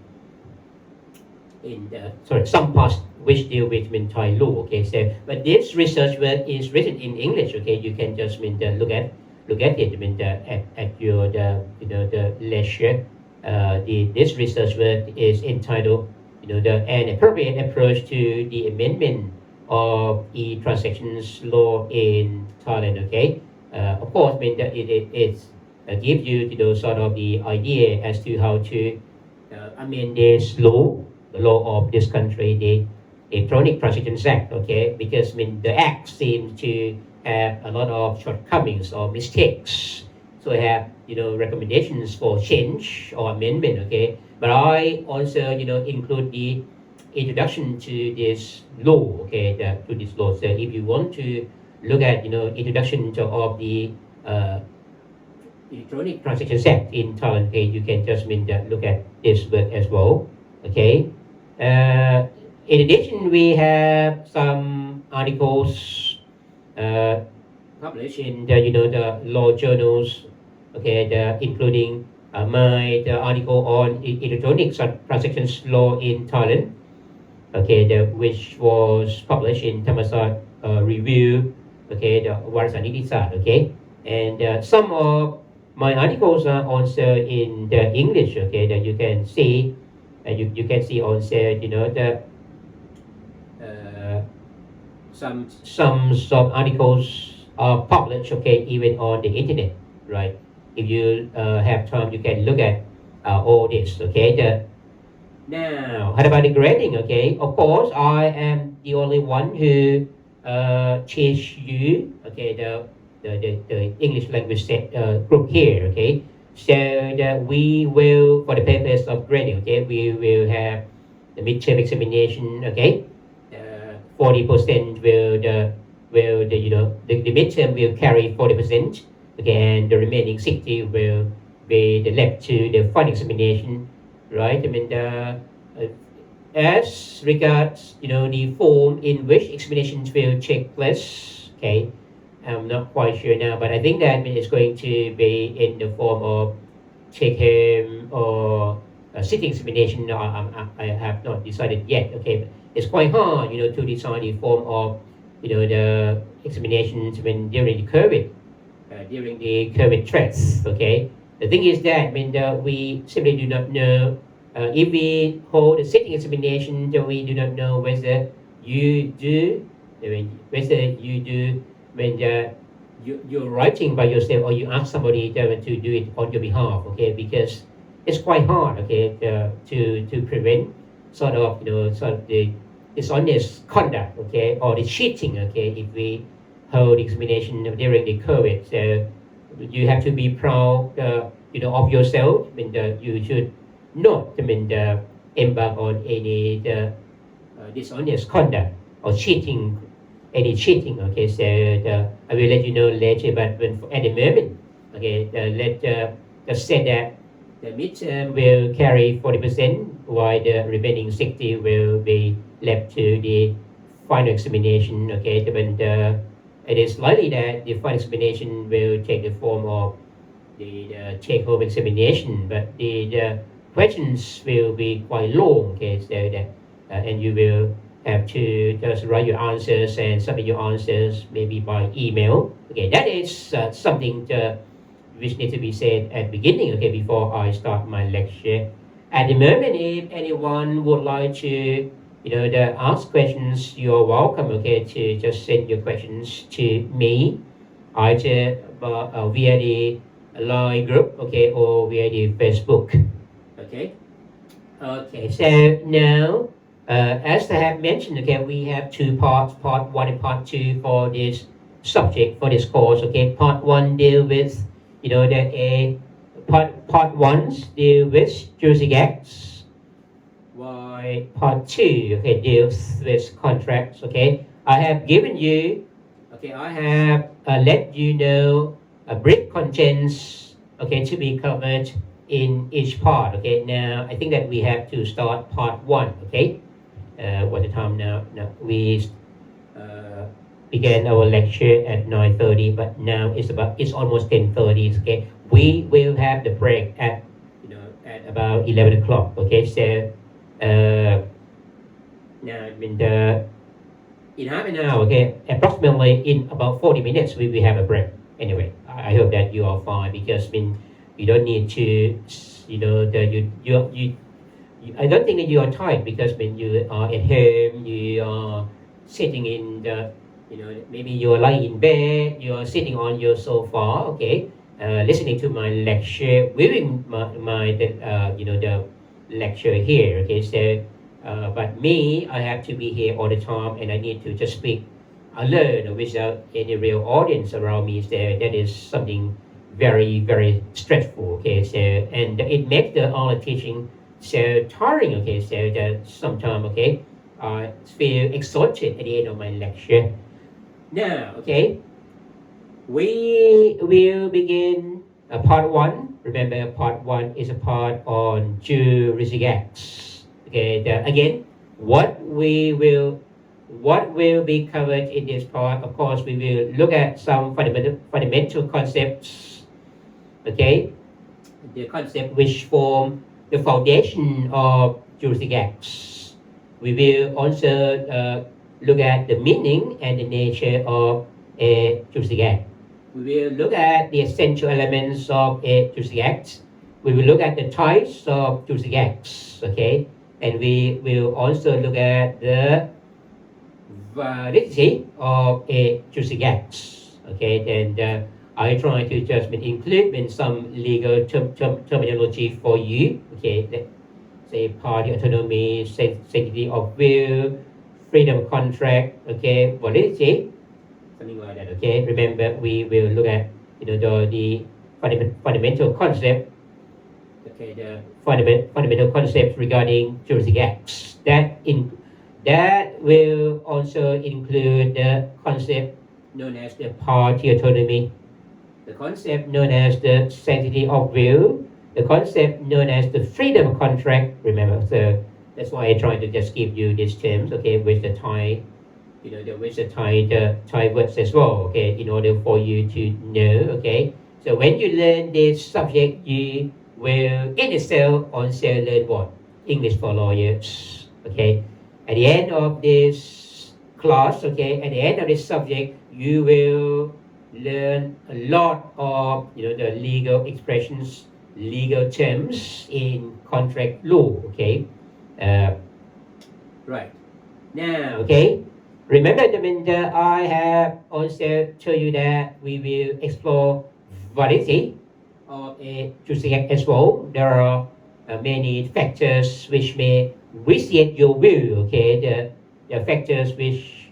sorry, some parts which deal with mean Thai law, okay. So but this research work is written in English, okay. You can just mean look at it, I mean at your the leisure. This research work is entitled an appropriate approach to the amendment of e-transactions law in Thailand, okay. Of course, I mean that it gives you sort of the idea as to how to amend this law, the law of this country, the Electronic Transactions Act, okay, because I mean the act seems to have a lot of shortcomings or mistakes, so I have recommendations for change or amendment, okay. But I also include the introduction to this law, okay, to this law. So if you want to look at introduction of the Electronic Transactions Act in Thailand, okay, you can just look at this work as well, okay. In addition, we have some articles published in the law journals, okay, including my article on electronic transactions law in Thailand, okay, which was published in Thammasat Review, okay, the Varsanidisat, okay, and some of my articles are also in the English, okay, that you can see, you can see also the some articles are published, okay, even on the internet, right? If you have time, you can look at all this, okay. Now, how about the grading, okay? Of course, I am the only one who teach you, okay, the English language group here, okay. So we will, for the purpose of grading, okay, we will have the midterm examination, okay. 40% will the midterm will carry 40%, okay, and the remaining 60 will be the left to the final examination, right? I mean, as regards the form in which examinations will take place, okay, I'm not quite sure now, but I think that it's going to be in the form of take home or a sitting examination. I have not decided yet, okay. It's quite hard, to decide the form of, the examinations when during the COVID threats, okay. The thing is that, I mean, we simply do not know, if we hold a sitting examination, then we do not know whether you do, when you're writing by yourself or you ask somebody to do it on your behalf, okay, because it's quite hard, okay, to prevent sort of the dishonest conduct, okay, or the cheating, okay, if we hold examination during the COVID. So you have to be proud, of yourself. I mean, you should not, embark on any dishonest conduct or cheating, okay. So I will let you know later, but at the moment, okay, let's say that the midterm will carry 40%, while the remaining 60 will be left to the final examination, okay. When it is likely that the final examination will take the form of the take-home examination, but the questions will be quite long, okay. So that and you will have to just write your answers and submit your answers maybe by email, okay. That is something which needs to be said at the beginning, okay, before I start my lecture. At the moment, if anyone would like to ask questions, you're welcome, okay, to just send your questions to me, either via the Line group, okay, or via the Facebook, okay. Okay, so now, as I have mentioned, okay, we have two parts, part 1 and part 2 for this subject, for this course, okay. Part 1 deal with, part 1 deal with juristic acts, while part 2, okay, deals with contracts, okay. I have given you, okay, I have let you know a brief contents, okay, to be covered in each part, okay. Now, I think that we have to start part 1, okay. What the time now? Now we began our lecture at 9:30, but now it's almost 10:30. Okay, we will have the break at at about 11 o'clock. Okay, so now in half an hour. Okay, approximately in about 40 minutes we will have a break. Anyway, I hope that you are fine because you don't need to I don't think that you are tired because when you are at home, you are sitting in the, maybe you are lying in bed, you are sitting on your sofa, okay, listening to my lecture, viewing the lecture here, okay. So, but me, I have to be here all the time, and I need to just speak alone without any real audience around me. So that is something very, very stressful, okay. So, and it makes the online teaching so tiring, okay. So that sometimes, okay, I feel exhausted at the end of my lecture. Now, okay, we will begin part one. Remember, part one is a part on juristic acts. Okay, again, what will be covered in this part? Of course, we will look at some fundamental concepts. Okay, the concept which form the foundation of juristic acts. We will also look at the meaning and the nature of a juristic act. We will look at the essential elements of a juristic act. We will look at the types of juristic acts, okay? And we will also look at the validity of a juristic act, okay? And I try to just include some legal terminology for you, okay? Say party autonomy, sanctity of will, freedom of contract, okay, validity, something like that, okay. Remember, we will look at the fundamental concept, okay, the fundamental concepts regarding juristic acts. That will also include the concept known as the party autonomy, the concept known as the sanctity of will, the concept known as the freedom of contract. Remember, so that's why I try to just give you these terms, okay, with the Thai, with the Thai words as well, okay, in order for you to know, okay. So when you learn this subject, you will in itself also learn what? English for lawyers, okay. At the end of this class, okay, at the end of this subject, you will learn a lot of the legal expressions, legal terms in contract law, okay. Right now, okay, remember that I have also told you that we will explore validity of a juristic act as well. There are many factors which may vitiate your will, okay. The factors which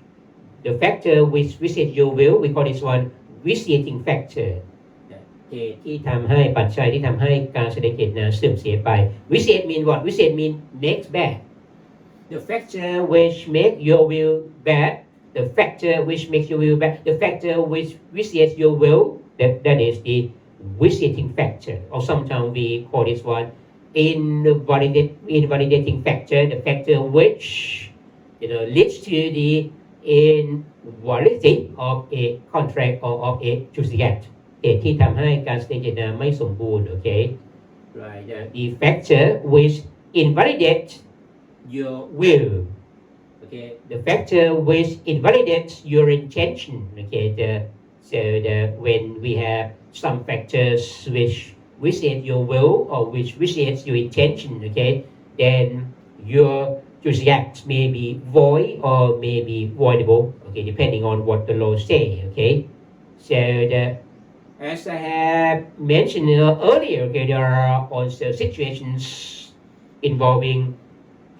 the factor which vitiate your will, we call this one vitiating factor. เหตุที่ทำให้ปัจจัยที่ทำให้การแสดงเจตนาเสื่อมเสียไป vitiate mean what? Vitiate mean makes bad. The factor which make your will bad, the factor which makes your will bad, the factor which vitiates your will, that is the vitiating factor. Or sometimes we call this one invalidating factor, the factor which leads to the invalidity of a contract or of a juristic act. เหตุที่ทำให้การแสดงเจตนาไม่สมบูรณ์ okay. Right. The factor which invalidates your will, okay. The factor which invalidates your intention, okay. When we have some factors which vitiate your will or which vitiates your intention, okay, then your juristic act may be void or may be voidable, okay, depending on what the law say, okay. So as I have mentioned earlier, okay, there are also situations involving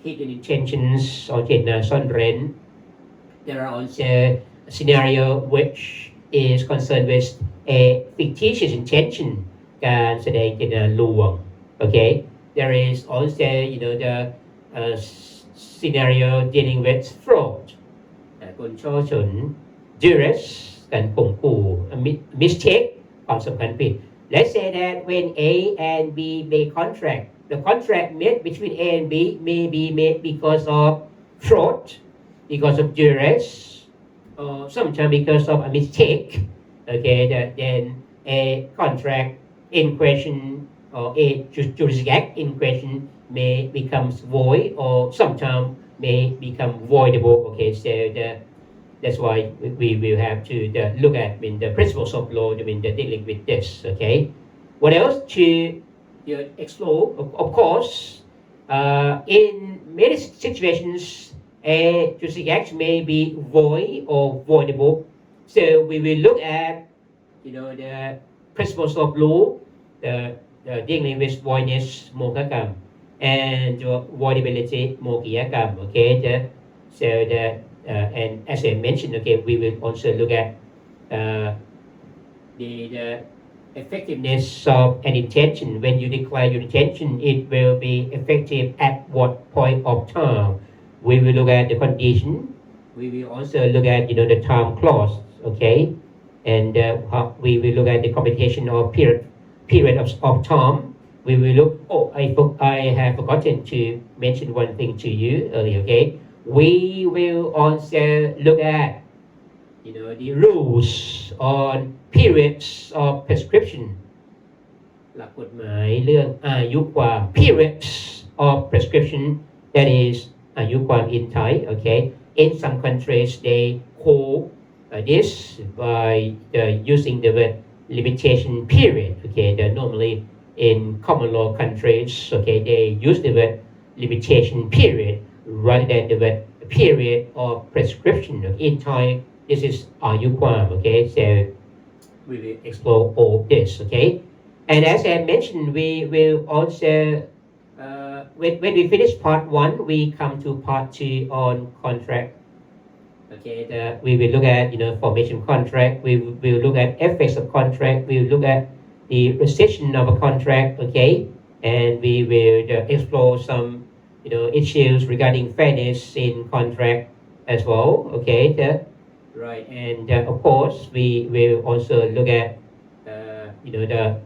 hidden intentions or เจตนาซ่อนเร้น There are also a scenario which is concerned with a fictitious intention, การแสดงเจตนาลวง okay. There is also the scenario dealing with fraud, คนช่อฉน duress การข่มขู่ mistake ความสำคัญผิด Let's say that when A and B make contract, the contract made between A and B may be made because of fraud, because of duress, or sometimes because of a mistake, okay, then a contract in question or a jurisdiction act in question may become void or sometimes may become voidable. Okay, so that's why we will have to look at the principles of law dealing with this. Okay, what else to explore? Of course, in many situations, a jurisdiction act may be void or voidable. So we will look at the principles of law, the dealing with voidness, mogakam, and voidability, mogiyakam. Okay, and as I mentioned, okay, we will also look at the effectiveness of an intention. When you declare your intention, it will be effective at what point of time. We will look at the condition. We will also look at the time clause. Okay, and we will look at the computation of period of time. We will look. Oh, I have forgotten to mention one thing to you earlier. Okay, we will also look at the rules on periods of prescription หลักกฎหมายเรื่องอายุความ periods of prescription, that is อายุความ in Thai. Okay, in some countries they call this by using the word limitation period. Okay, normally in common law countries, okay, they use the word limitation period rather than the word period of prescription. In Thai, this is อายุความ okay, so we will explore all this. Okay, and as I mentioned, we will also when we finish part 1, we come to part 2 on contract. Okay, we will look at formation of contract. We will look at effects of contract. We will look at the rescission of a contract. Okay, and we will explore some issues regarding fairness in contract as well. Okay, right, and of course we will also look at the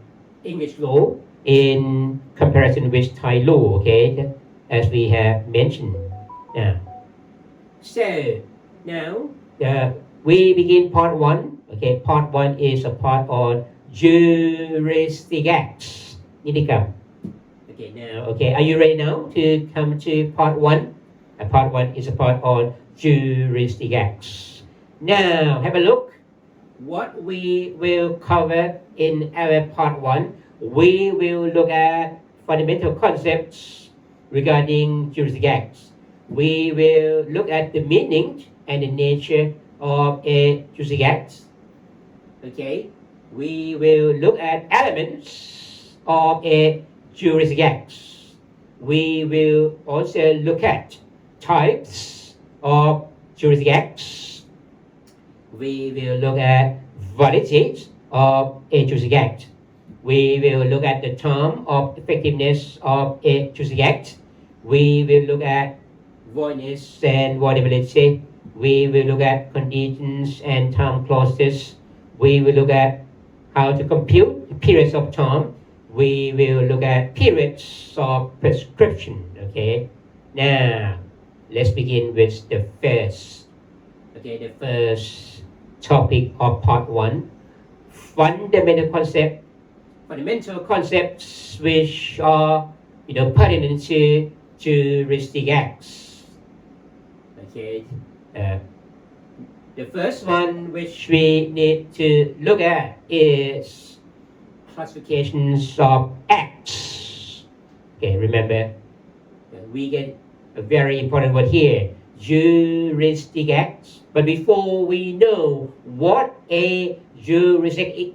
English law in comparison with Thai law. Okay, as we have mentioned. Now, so now we begin part 1. Okay, part 1 is a part on juristic acts. Nitikam. Okay, now, okay, are you ready now to come to part 1? Part 1 is a part on juristic acts. Now, have a look. What we will cover in our part 1, we will look at fundamental concepts regarding juristic acts. We will look at the meaning and the nature of a juristic act. Okay, we will look at elements of a juristic act. We will also look at types of juristic acts. We will look at validity of a juristic act. We will look at the term of effectiveness of a juristic act. We will look at voidness and voidability. We will look at conditions and time clauses. We will look at how to compute periods of time. We will look at periods of prescription. Okay, now let's begin with the first. Okay, the first topic of part 1, fundamental concepts which are pertinent to juristic acts. Okay, the first one which we need to look at is classifications of acts. Okay, remember we get a very important word here, juristic acts. But before we know what a juristic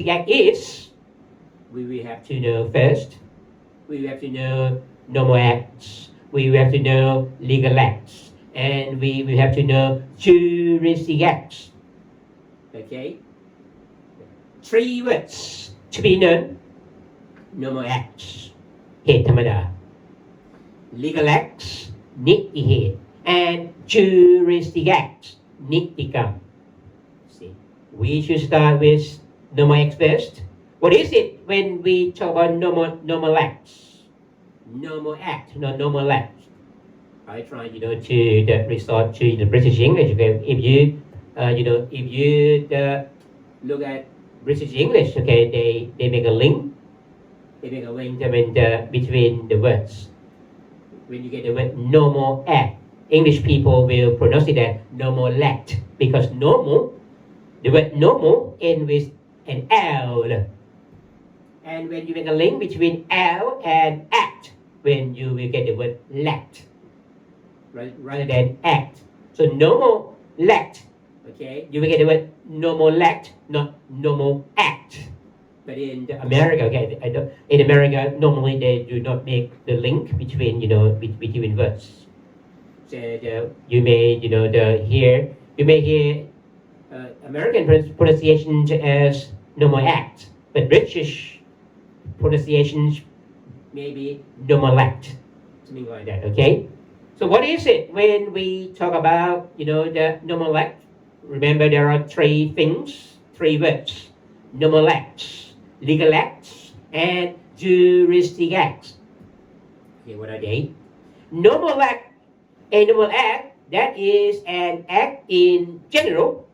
act is, we will have to know first. We will have to know normal acts. We will have to know legal acts, and we will have to know juristic acts. Okay, 3 words to be known: normal acts, เหตุธรรมดา legal acts, นิติเหตุ and juristic acts, nitikam. See, we should start with normal acts first. What is it when we talk about normal acts? Normal act, not normal act. I try, to resort to the British English. Okay, if you look at British English, okay, they make a link. They make a link, between the words. When you get the word normal act, English people will pronounce it as normal act because normal, the word normal ends with an L. And when you make a link between L and act, when you will get the word lact, right, rather than act. So normal lact, okay, you will get the word normal lact, not normal act. But in America, okay, in America, normally they do not make the link between, between words. So you may, you may hear American pronunciation as normal act, but British pronunciations maybe normal act, something like that. Okay. So what is it when we talk about, the normal act? Remember, there are three things, three words: normal acts, legal acts, and juristic acts. Okay, what are they? Normal act, a normal act, that is an act in general.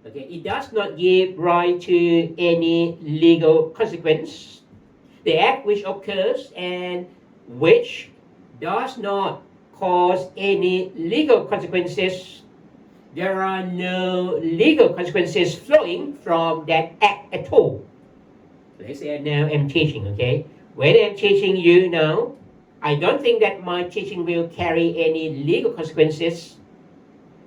Okay, it does not give rise to any legal consequence. The act which occurs and which does not cause any legal consequences. There are no legal consequences flowing from that act at all. Let's say now I'm teaching, okay? When I'm teaching you now, I don't think that my teaching will carry any legal consequences.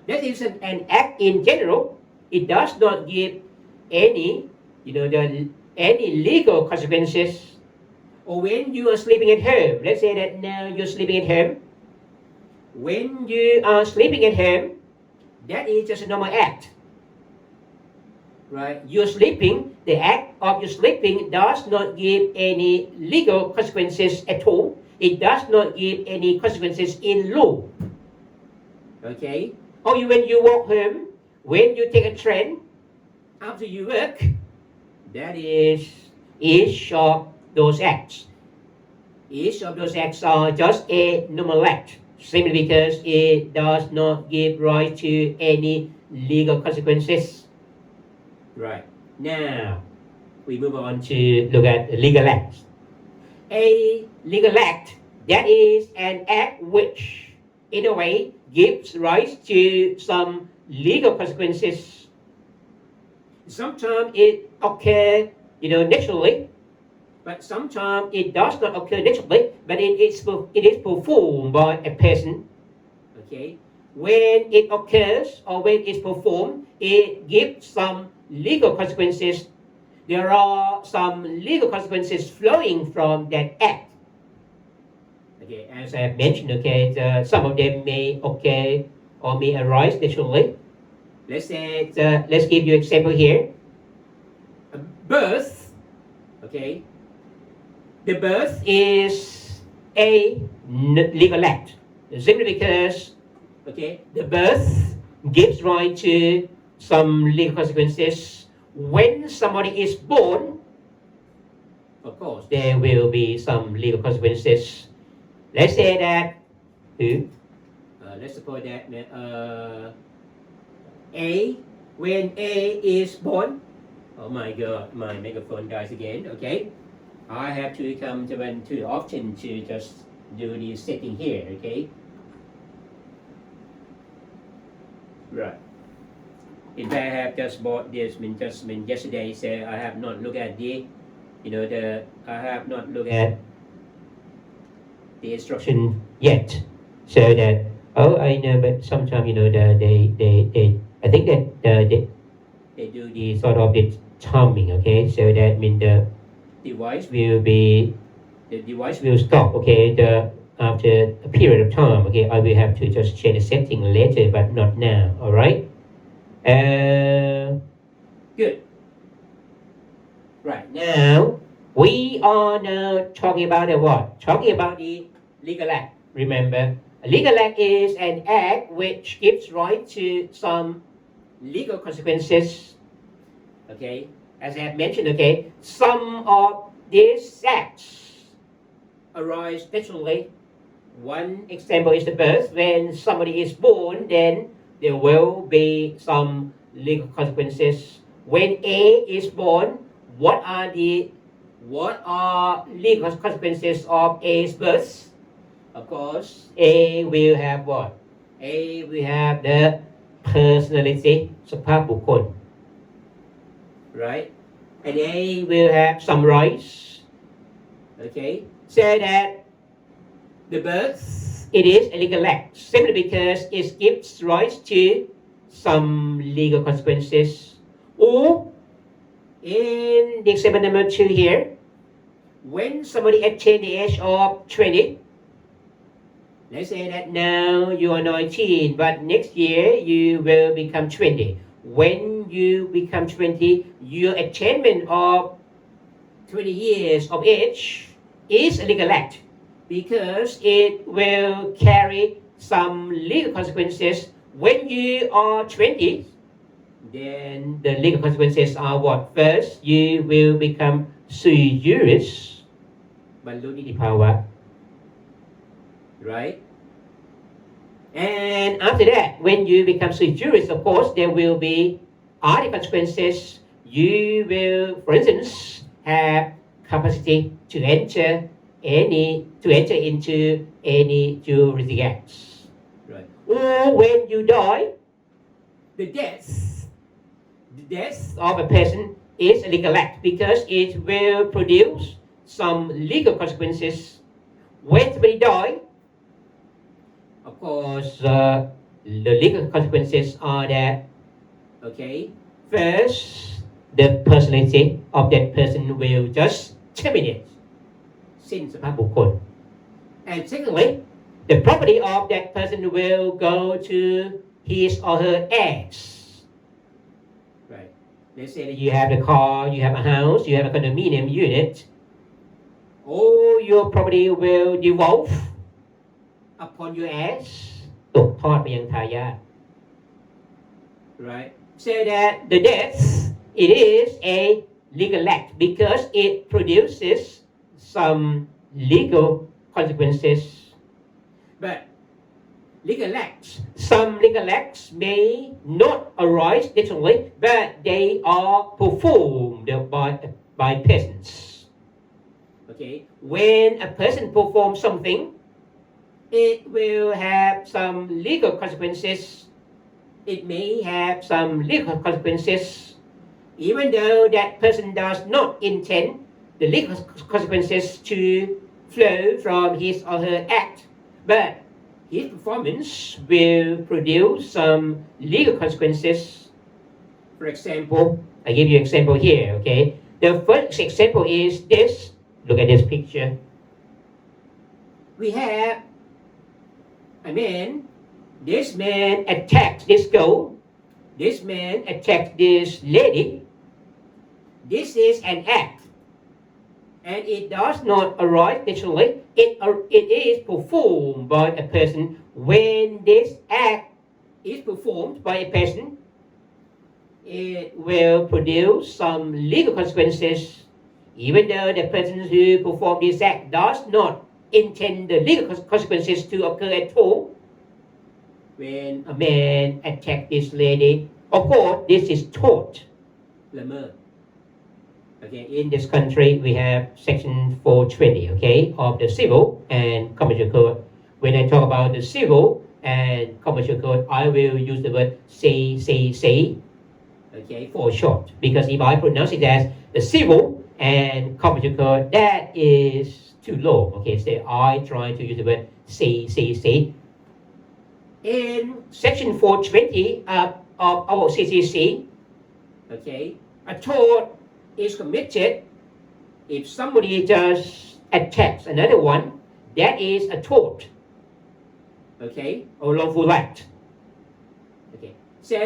That is an act in general. It does not give any, any legal consequences. Or when you are sleeping at home, let's say that now you're sleeping at home. When you are sleeping at home, that is just a normal act. Right? You're sleeping, the act of your sleeping does not give any legal consequences at all. It does not give any consequences in law. Okay? Or when you walk home, when you take a train, after you work, that is each of those acts. Each of those acts are just a normal act, simply because it does not give rise to any legal consequences. Right. Now, we move on to look at legal acts. A legal act, that is an act which, in a way, gives rise to some legal consequences. Sometimes it occurs, naturally, but sometimes it does not occur naturally, but it is performed by a person. Okay. When it occurs or when it's performed, it gives some legal consequences. There are some legal consequences flowing from that act. Okay, as I have mentioned, okay, some of them may occur or may arise naturally. Let's say, let's give you an example here. Birth, okay. The birth is a legal act, simply because, okay, the birth gives rise to some legal consequences. When somebody is born, of course, there will be some legal consequences. Let's say that, let's suppose that when A is born, oh my God, my megaphone dies again, okay? I have to come to one too often to just do the setting here, okay? Right. In fact, I have just bought this yesterday, so I have not looked at I have not looked at the instruction yet. So that, I know, but sometimes, I think that they do the sort of the timing, okay? So that means the device will stop, okay, after a period of time, okay? I will have to just change the setting later, but not now, all right? Good. Right, now, we are now talking about the what? Talking about the legal act. Remember, a legal act is an act which gives rise to some legal consequences. Okay, as I have mentioned, okay, some of these acts arise naturally, One example is the birth. When somebody is born, then there will be some legal consequences. When A is born, what are legal consequences of A's birth? Of course, A will have what? A will have the personality, สภาพบุคคล right? And A will have some rights. Okay, so that the birth, it is a legal act simply because it gives rise to some legal consequences. Or in the example number 2 here, when somebody attains the age of 20, let's say that now you are 19, but next year you will become 20. When you become 20, your attainment of 20 years of age is a legal act because it will carry some legal consequences. When you are 20, then the legal consequences are what? First, you will become sui juris, บรรลุนิติภาวะ right? And after that, when you become sui juris, of course, there will be other consequences. You will, for instance, have capacity to enter into any juristic acts. Right. Or when you die, the death of a person is a legal act because it will produce some legal consequences. When somebody dies, of course, the legal consequences are that, okay, first, the personality of that person will just terminate, สิ้นสภาพบุคคล and secondly, the property of that person will go to his or her heirs. Right. Let's say that you have a car, you have a house, you have a condominium unit. All your property will devolve upon your heirs, ตกทอดไปยังทายาท right? So that the death, it is a legal act because it produces some legal consequences. But some legal acts may not arise naturally, but they are performed by persons. Okay, when a person performs something, it will have some legal consequences. It may have some legal consequences, even though that person does not intend the legal consequences to flow from his or her act, but his performance will produce some legal consequences. For example, I give you an example here, okay? The first example is this. Look at this picture. We have a man. This man attacked this girl. This man attacked this lady. This is an act. And it does not arise naturally. It is performed by a person. When this act is performed by a person, it will produce some legal consequences, even though the person who performed this act does not intend the legal consequences to occur at all. When a man attacked this lady, of course, this is tort, ละเมิด Okay, in this country, we have section 420, okay, of the civil and commercial code. When I talk about the civil and commercial code, I will use the word C, okay, for short. Because if I pronounce it as the civil and commercial code, that is too long, okay, so I try to use the word C. In section 420 of our CCC, okay, a tort is committed if somebody just attacks another one, that is a tort, okay, or wrongful act. Okay, so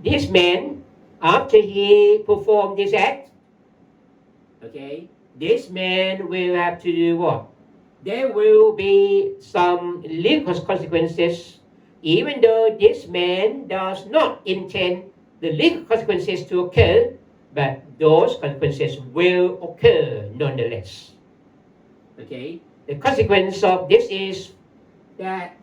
this man, after he performed this act, okay, this man will have to do what? There will be some legal consequences, even though this man does not intend the legal consequences to occur, but those consequences will occur nonetheless. Okay, the consequence of this is that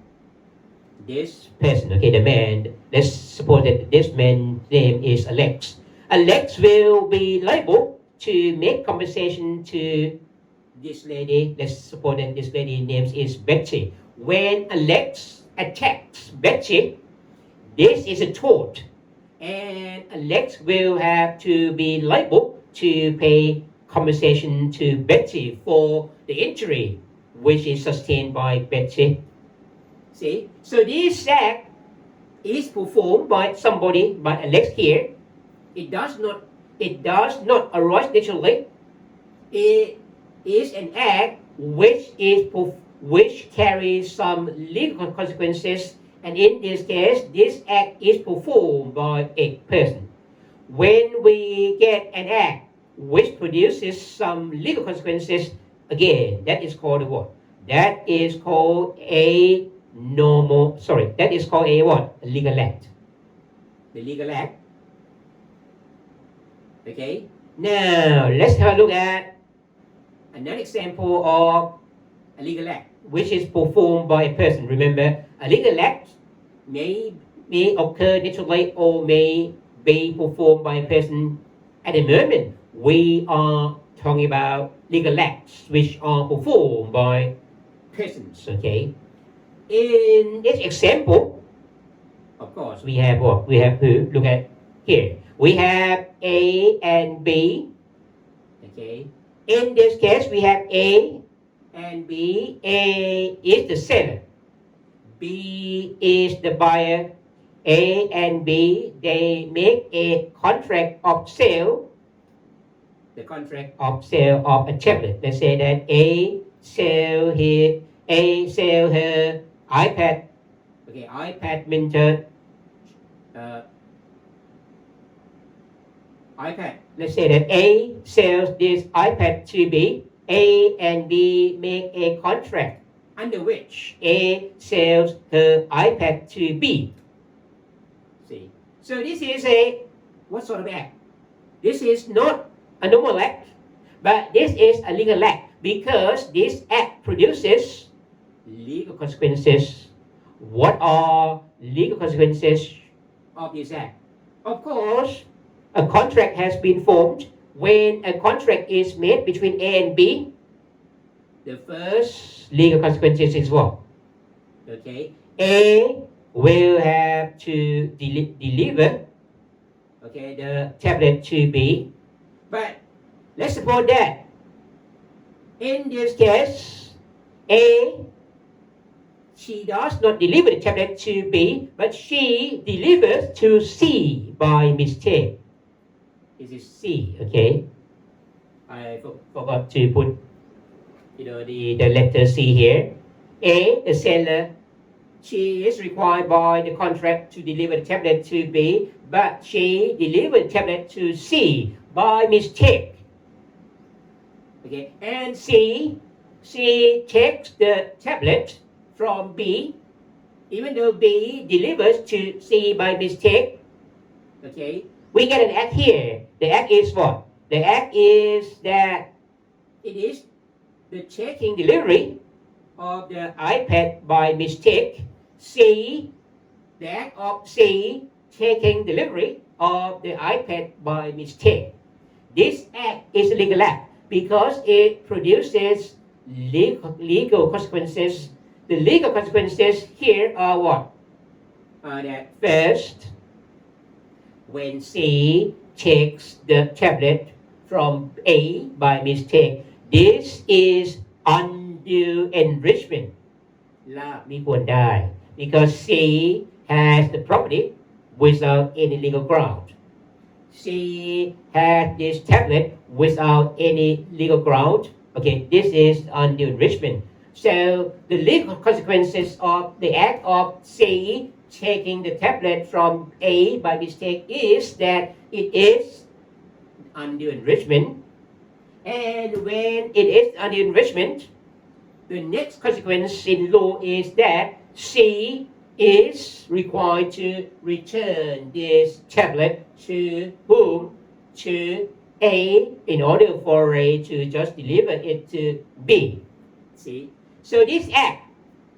this person, okay, the man, let's suppose that this man's name is Alex. Alex will be liable to make compensation to this lady. Let's suppose that this lady name is Betsy. When Alex attacks Betsy, this is a tort, and Alex will have to be liable to pay compensation to Betsy for the injury which is sustained by Betsy. See, so this act is performed by somebody, by Alex here. It does not arise naturally. It is an act which carries some legal consequences, and in this case, this act is performed by a person. When we get an act which produces some legal consequences, again, that is called a what? That is called a that is called a what? A legal act. The legal act. Okay. Now, let's have a look at another example of a legal act which is performed by a person. Remember, a legal act may occur naturally or may be performed by a person. At the moment, we are talking about legal acts which are performed by persons. Okay. In this example, of course, we have what? We have to look at here. We have A and B. Okay. In this case, we have A and B. A is the seller. B is the buyer. A and B, they make a contract of sale. The contract of sale of a tablet. Let's say that A sell her iPad. Okay, iPad means iPad. Let's say that A sells this iPad to B. A and B make a contract under which A sells her iPad to B. See, so this is a what sort of act? This is not a normal act, but this is a legal act because this act produces legal consequences. What are legal consequences of this act? Of course, a contract has been formed. When a contract is made between A and B, the first legal consequences is what? Okay, A will have to deliver the tablet to B. But let's suppose that in this case, A, she does not deliver the tablet to B, but she delivers to C by mistake. This is C, okay? I forgot to put the letter C here. A, the seller, she is required by the contract to deliver the tablet to B, but she delivered the tablet to C by mistake. Okay, and C takes the tablet from B, even though B delivers to C by mistake. Okay, we get an act here. The act is what? The act is that it is the taking delivery of the iPad by mistake. C, the act of C taking delivery of the iPad by mistake. This act is a legal act because it produces legal consequences. The legal consequences here are what? That first, when C takes the tablet from A by mistake, this is undue enrichment. ลาภมิควรได้ because C has the property without any legal ground. C has this tablet without any legal ground. Okay, this is undue enrichment. So the legal consequences of the act of C taking the tablet from A by mistake is that it is undue enrichment. And when it is undue enrichment, the next consequence in law is that C is required to return this tablet to whom? To A in order for A to just deliver it to B. See? So this act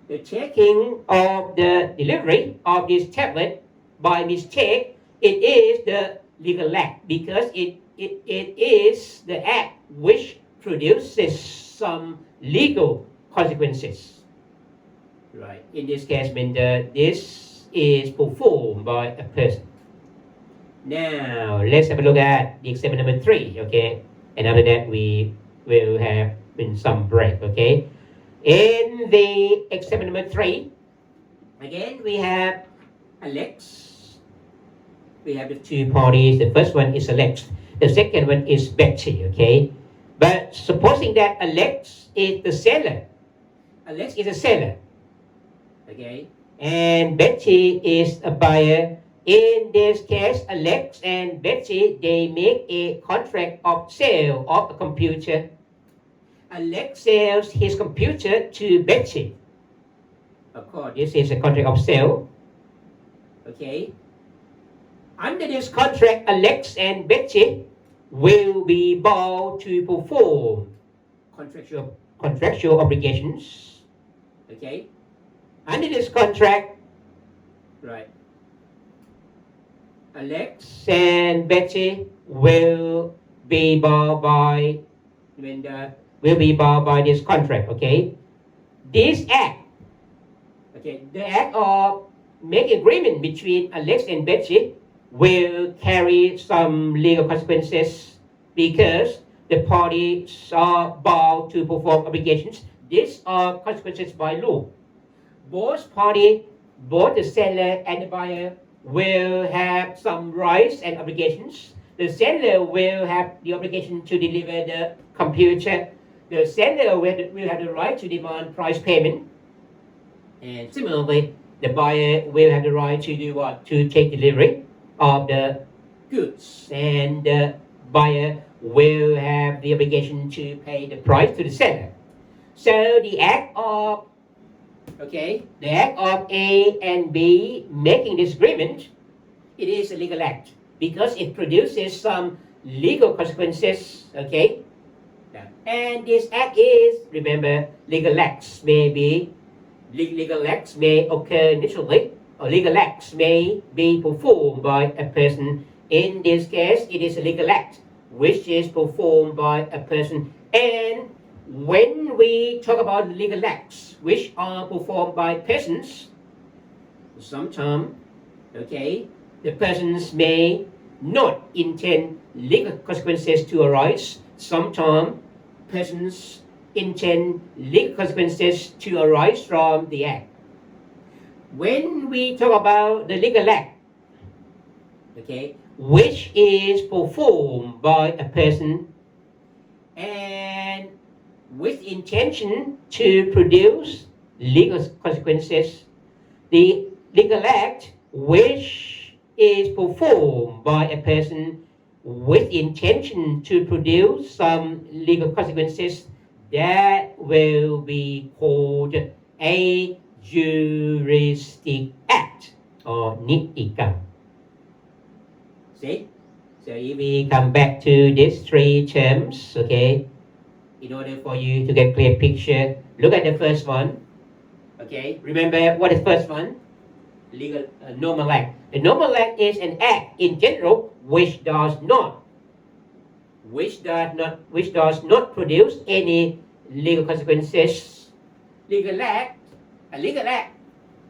the taking of the delivery of this tablet by mistake, it is the legal act because it is the act which produces some legal consequences. Right. In this case, this is performed by a person. Now, let's have a look at the example number 3, okay? And after that, we will have some break, okay? In the example number 3, again, we have Alex. We have the two parties. The first one is Alex. The second one is Betty, okay? But supposing that Alex is the seller. Alex is a seller, okay? And Betty is a buyer. In this case, Alex and Betty, they make a contract of sale of a computer. Alex sells his computer to Betty. Of course, this is a contract of sale. Okay. Under this contract, Alex and Betty will be bound to perform contractual obligations. Okay. Under this contract, right, Alex and Betty will be bound by this contract. Okay. This act, okay, the act of making agreement between Alex and Betty will carry some legal consequences because the parties are bound to perform obligations. These are consequences by law. Both parties, both the seller and the buyer, will have some rights and obligations. The seller will have the obligation to deliver the computer. The seller will have the right to demand price payment. And similarly, the buyer will have the right to do what? To take delivery of the goods. And the buyer will have the obligation to pay the price to the seller. So the act of A and B making this agreement, it is a legal act because it produces some legal consequences, okay? And this act is, remember, legal acts may occur naturally, or legal acts may be performed by a person. In this case, it is a legal act which is performed by a person. And when we talk about legal acts which are performed by persons, sometimes, okay, the persons may not intend legal consequences to arise. Sometimes persons intend legal consequences to arise from the act. When we talk about the legal act, okay, which is performed by a person and with intention to produce legal consequences, the legal act which is performed by a person with intention to produce some legal consequences, that will be called a juristic act or nitikam. See? So if we come back to these three terms, okay, in order for you to get a clear picture, look at the first one. Okay, remember what is the first one? Legal normal act. The normal act is an act in general which does not produce any legal consequences. A legal act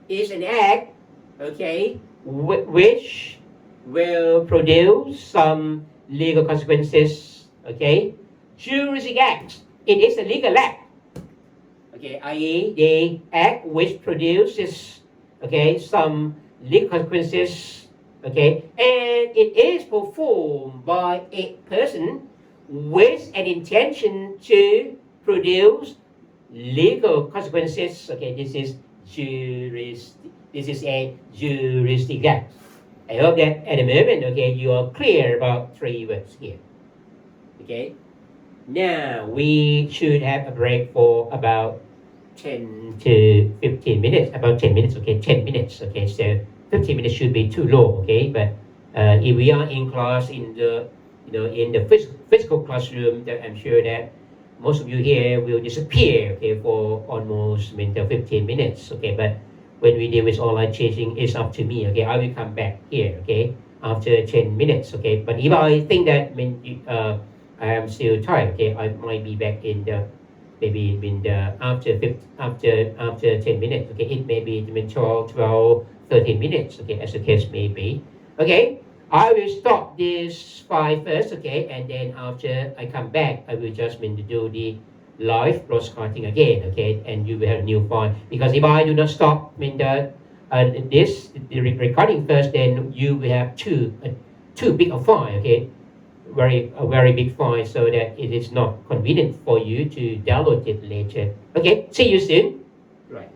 is an act, okay, which will produce some legal consequences. Okay, juristic act, it is a legal act. Okay, i.e. the act which produces, okay, some legal consequences, okay, and it is performed by a person with an intention to produce legal consequences. Okay, this is a juristic act. I hope that at the moment, okay, you are clear about three words here. Okay, now we should have a break for about 10 to 15 minutes, about 10 minutes, okay, 10 minutes, okay, so 15 minutes should be too low, okay, but if we are in class in the physical classroom, that I'm sure that most of you here will disappear, okay, for almost 15 minutes, okay. But when we deal with online changing, it's up to me, okay. I will come back here, okay, after 10 minutes, okay. But if I think that I am still tired, okay, I might be back in the maybe in the after 10 minutes, okay. It may be 12, 13 minutes, okay, as the case may be, okay. I will stop this file first, okay, and then after I come back, I will just do the live broadcasting again, okay, and you will have a new file. Because if I do not stop the recording first, then you will have too big a file, okay, a very big file, so that it is not convenient for you to download it later. Okay, see you soon. Right.